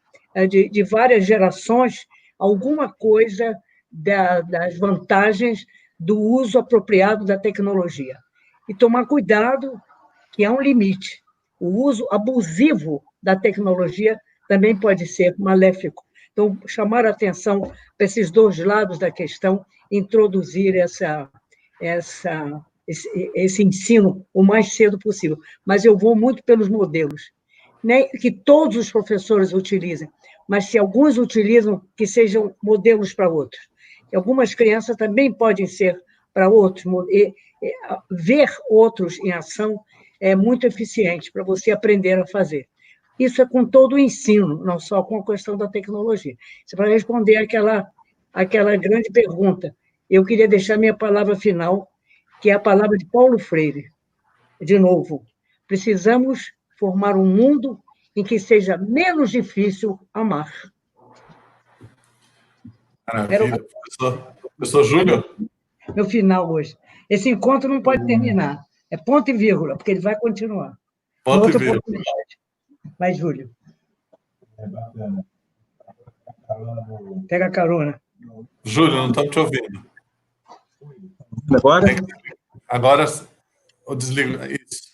S3: de várias gerações alguma coisa das vantagens do uso apropriado da tecnologia. E tomar cuidado que há um limite. O uso abusivo da tecnologia também pode ser maléfico. Então, chamar a atenção para esses dois lados da questão, introduzir esse ensino o mais cedo possível. Mas eu vou muito pelos modelos. Nem que todos os professores utilizem, mas se alguns utilizam, que sejam modelos para outros. E algumas crianças também podem ser para outros. Ver outros em ação é muito eficiente para você aprender a fazer. Isso é com todo o ensino, não só com a questão da tecnologia. Isso é para responder aquela grande pergunta. Eu queria deixar minha palavra final, que é a palavra de Paulo Freire. De novo, precisamos formar um mundo em que seja menos difícil amar.
S1: Maravilha. Professor Júlio?
S3: Meu final hoje. Esse encontro não pode terminar. É ponto e vírgula, porque ele vai continuar.
S1: Ponto e vírgula.
S3: Vai, Júlio. Pega a carona.
S1: Júlio, não estamos te ouvindo.
S2: Agora?
S1: Agora, eu desligo. Isso.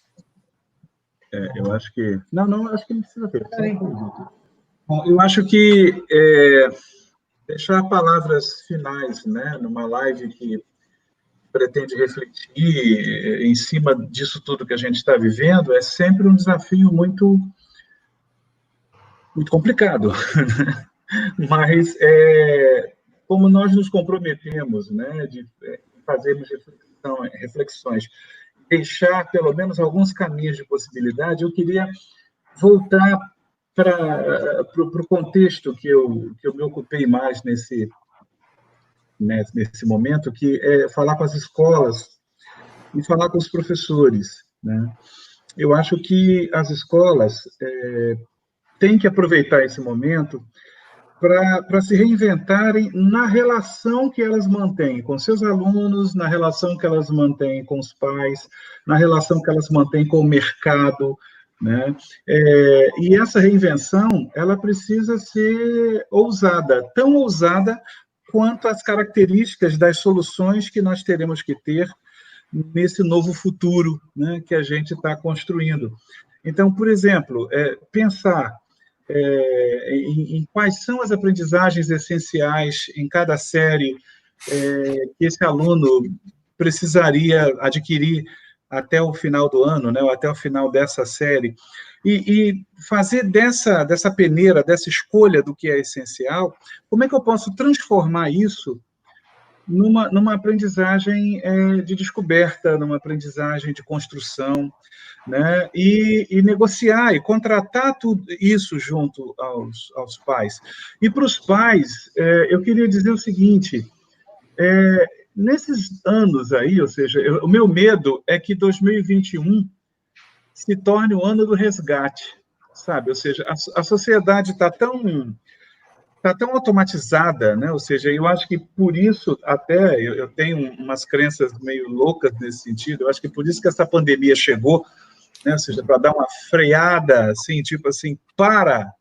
S2: Eu acho que... Não, acho que não precisa ter. Bom, eu acho que deixar palavras finais, né, numa live que pretende refletir em cima disso tudo que a gente está vivendo, é sempre um desafio muito complicado. Mas, como nós nos comprometemos, né, de fazermos reflexões, deixar pelo menos alguns caminhos de possibilidade, eu queria voltar para o contexto que eu me ocupei mais nesse momento, que é falar com as escolas e falar com os professores, né? Eu acho que as escolas têm que aproveitar esse momento para se reinventarem na relação que elas mantêm com seus alunos, na relação que elas mantêm com os pais, na relação que elas mantêm com o mercado, né? E essa reinvenção, ela precisa ser ousada, tão ousada quanto as características das soluções que nós teremos que ter nesse novo futuro, né, que a gente está construindo. Então, por exemplo, pensar em quais são as aprendizagens essenciais em cada série que esse aluno precisaria adquirir até o final do ano, né, ou até o final dessa série, e fazer dessa peneira, dessa escolha do que é essencial, como é que eu posso transformar isso numa aprendizagem de descoberta, numa aprendizagem de construção, né? E negociar e contratar tudo isso junto aos pais. E para os pais, eu queria dizer o seguinte, nesses anos aí, ou seja, o meu medo é que 2021 se torne o ano do resgate, sabe? Ou seja, a sociedade está tão automatizada, né? Ou seja, eu acho que por isso até eu tenho umas crenças meio loucas nesse sentido. Eu acho que por isso que essa pandemia chegou, né? Ou seja, para dar uma freada, assim, tipo assim, para,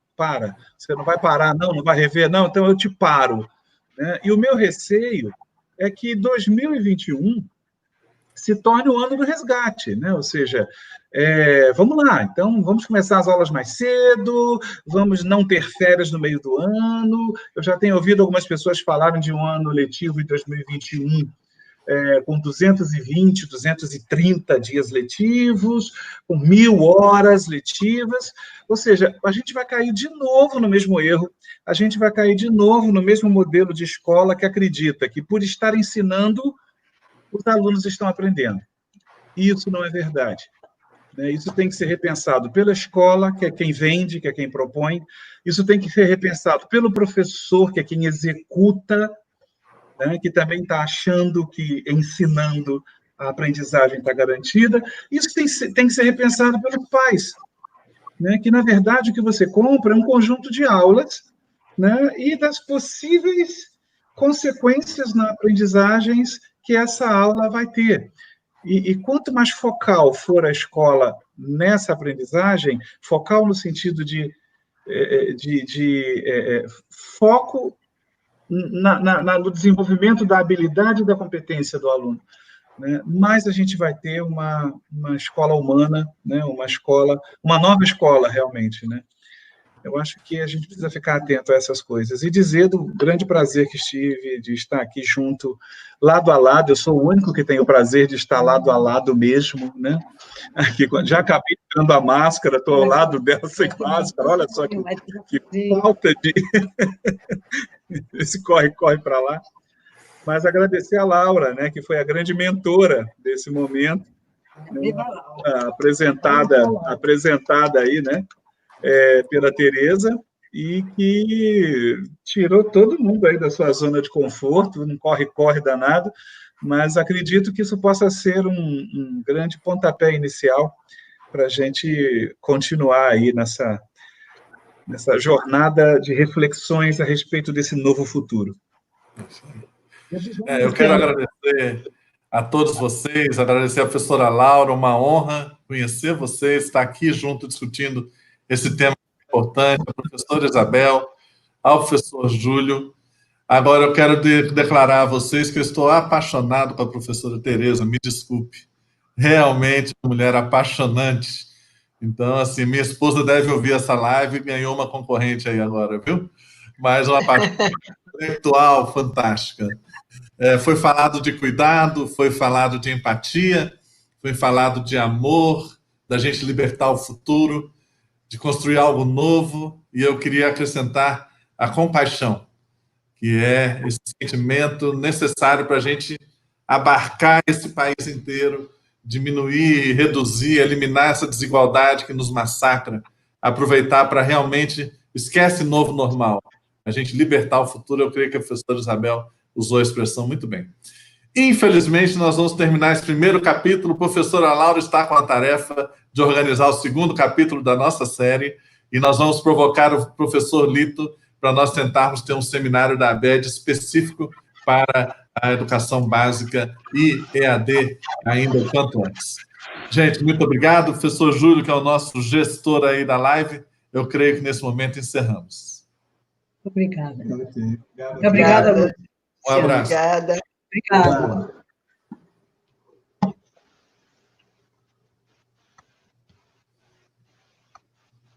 S2: você não vai parar, não vai rever, não, então eu te paro, né? E o meu receio é que 2021 se torne o ano do resgate, né? Ou seja, vamos lá, então vamos começar as aulas mais cedo, vamos não ter férias no meio do ano. Eu já tenho ouvido algumas pessoas falarem de um ano letivo em 2021 com 220, 230 dias letivos, com 1.000 horas letivas, ou seja, a gente vai cair de novo no mesmo erro, a gente vai cair de novo no mesmo modelo de escola que acredita que por estar ensinando, os alunos estão aprendendo. E isso não é verdade. Isso tem que ser repensado pela escola, que é quem vende, que é quem propõe. Isso tem que ser repensado pelo professor, que é quem executa, né, que também está achando que ensinando a aprendizagem está garantida. Isso tem que ser repensado pelos pais, né, que, na verdade, o que você compra é um conjunto de aulas, né, e das possíveis consequências na aprendizagens que essa aula vai ter. E quanto mais focal for a escola nessa aprendizagem, focal no sentido de foco no desenvolvimento da habilidade e da competência do aluno, né, mais a gente vai ter uma escola humana, né, uma nova escola realmente, né? Eu acho que a gente precisa ficar atento a essas coisas. E dizer do grande prazer que estive de estar aqui junto, lado a lado. Eu sou o único que tem o prazer de estar lado a lado mesmo, né? Aqui, já acabei tirando a máscara, estou ao lado dela sem máscara. Olha só que falta de... Esse corre-corre para lá. Mas agradecer a Laura, né, que foi a grande mentora desse momento, né, apresentada aí, né, pela Tereza, e que tirou todo mundo aí da sua zona de conforto, um corre-corre danado, mas acredito que isso possa ser um grande pontapé inicial para a gente continuar aí nessa jornada de reflexões a respeito desse novo futuro.
S1: Eu quero agradecer a todos vocês, agradecer a professora Laura, uma honra conhecer vocês, estar aqui junto discutindo esse tema importante, a professora Isabel, ao professor Júlio. Agora eu quero declarar a vocês que eu estou apaixonado com a professora Tereza, me desculpe. Realmente uma mulher apaixonante. Então, assim, minha esposa deve ouvir essa live e ganhou uma concorrente aí agora, viu? Mas uma paixão intelectual fantástica. Foi falado de cuidado, foi falado de empatia, foi falado de amor, da gente libertar o futuro, de construir algo novo, e eu queria acrescentar a compaixão, que é esse sentimento necessário para a gente abarcar esse país inteiro, diminuir, reduzir, eliminar essa desigualdade que nos massacra, aproveitar para realmente, esquece novo normal, a gente libertar o futuro. Eu creio que a professora Isabel usou a expressão muito bem. Infelizmente, nós vamos terminar esse primeiro capítulo. A professora Laura está com a tarefa de organizar o segundo capítulo da nossa série, e nós vamos provocar o professor Lito para nós tentarmos ter um seminário da ABED específico para a educação básica e EAD ainda o quanto antes. Gente, muito obrigado. Professor Júlio, que é o nosso gestor aí da live, eu creio que nesse momento encerramos.
S3: Obrigada.
S2: Obrigado.
S3: Obrigada, Lu.
S1: Um abraço.
S5: Obrigada.
S3: Obrigada.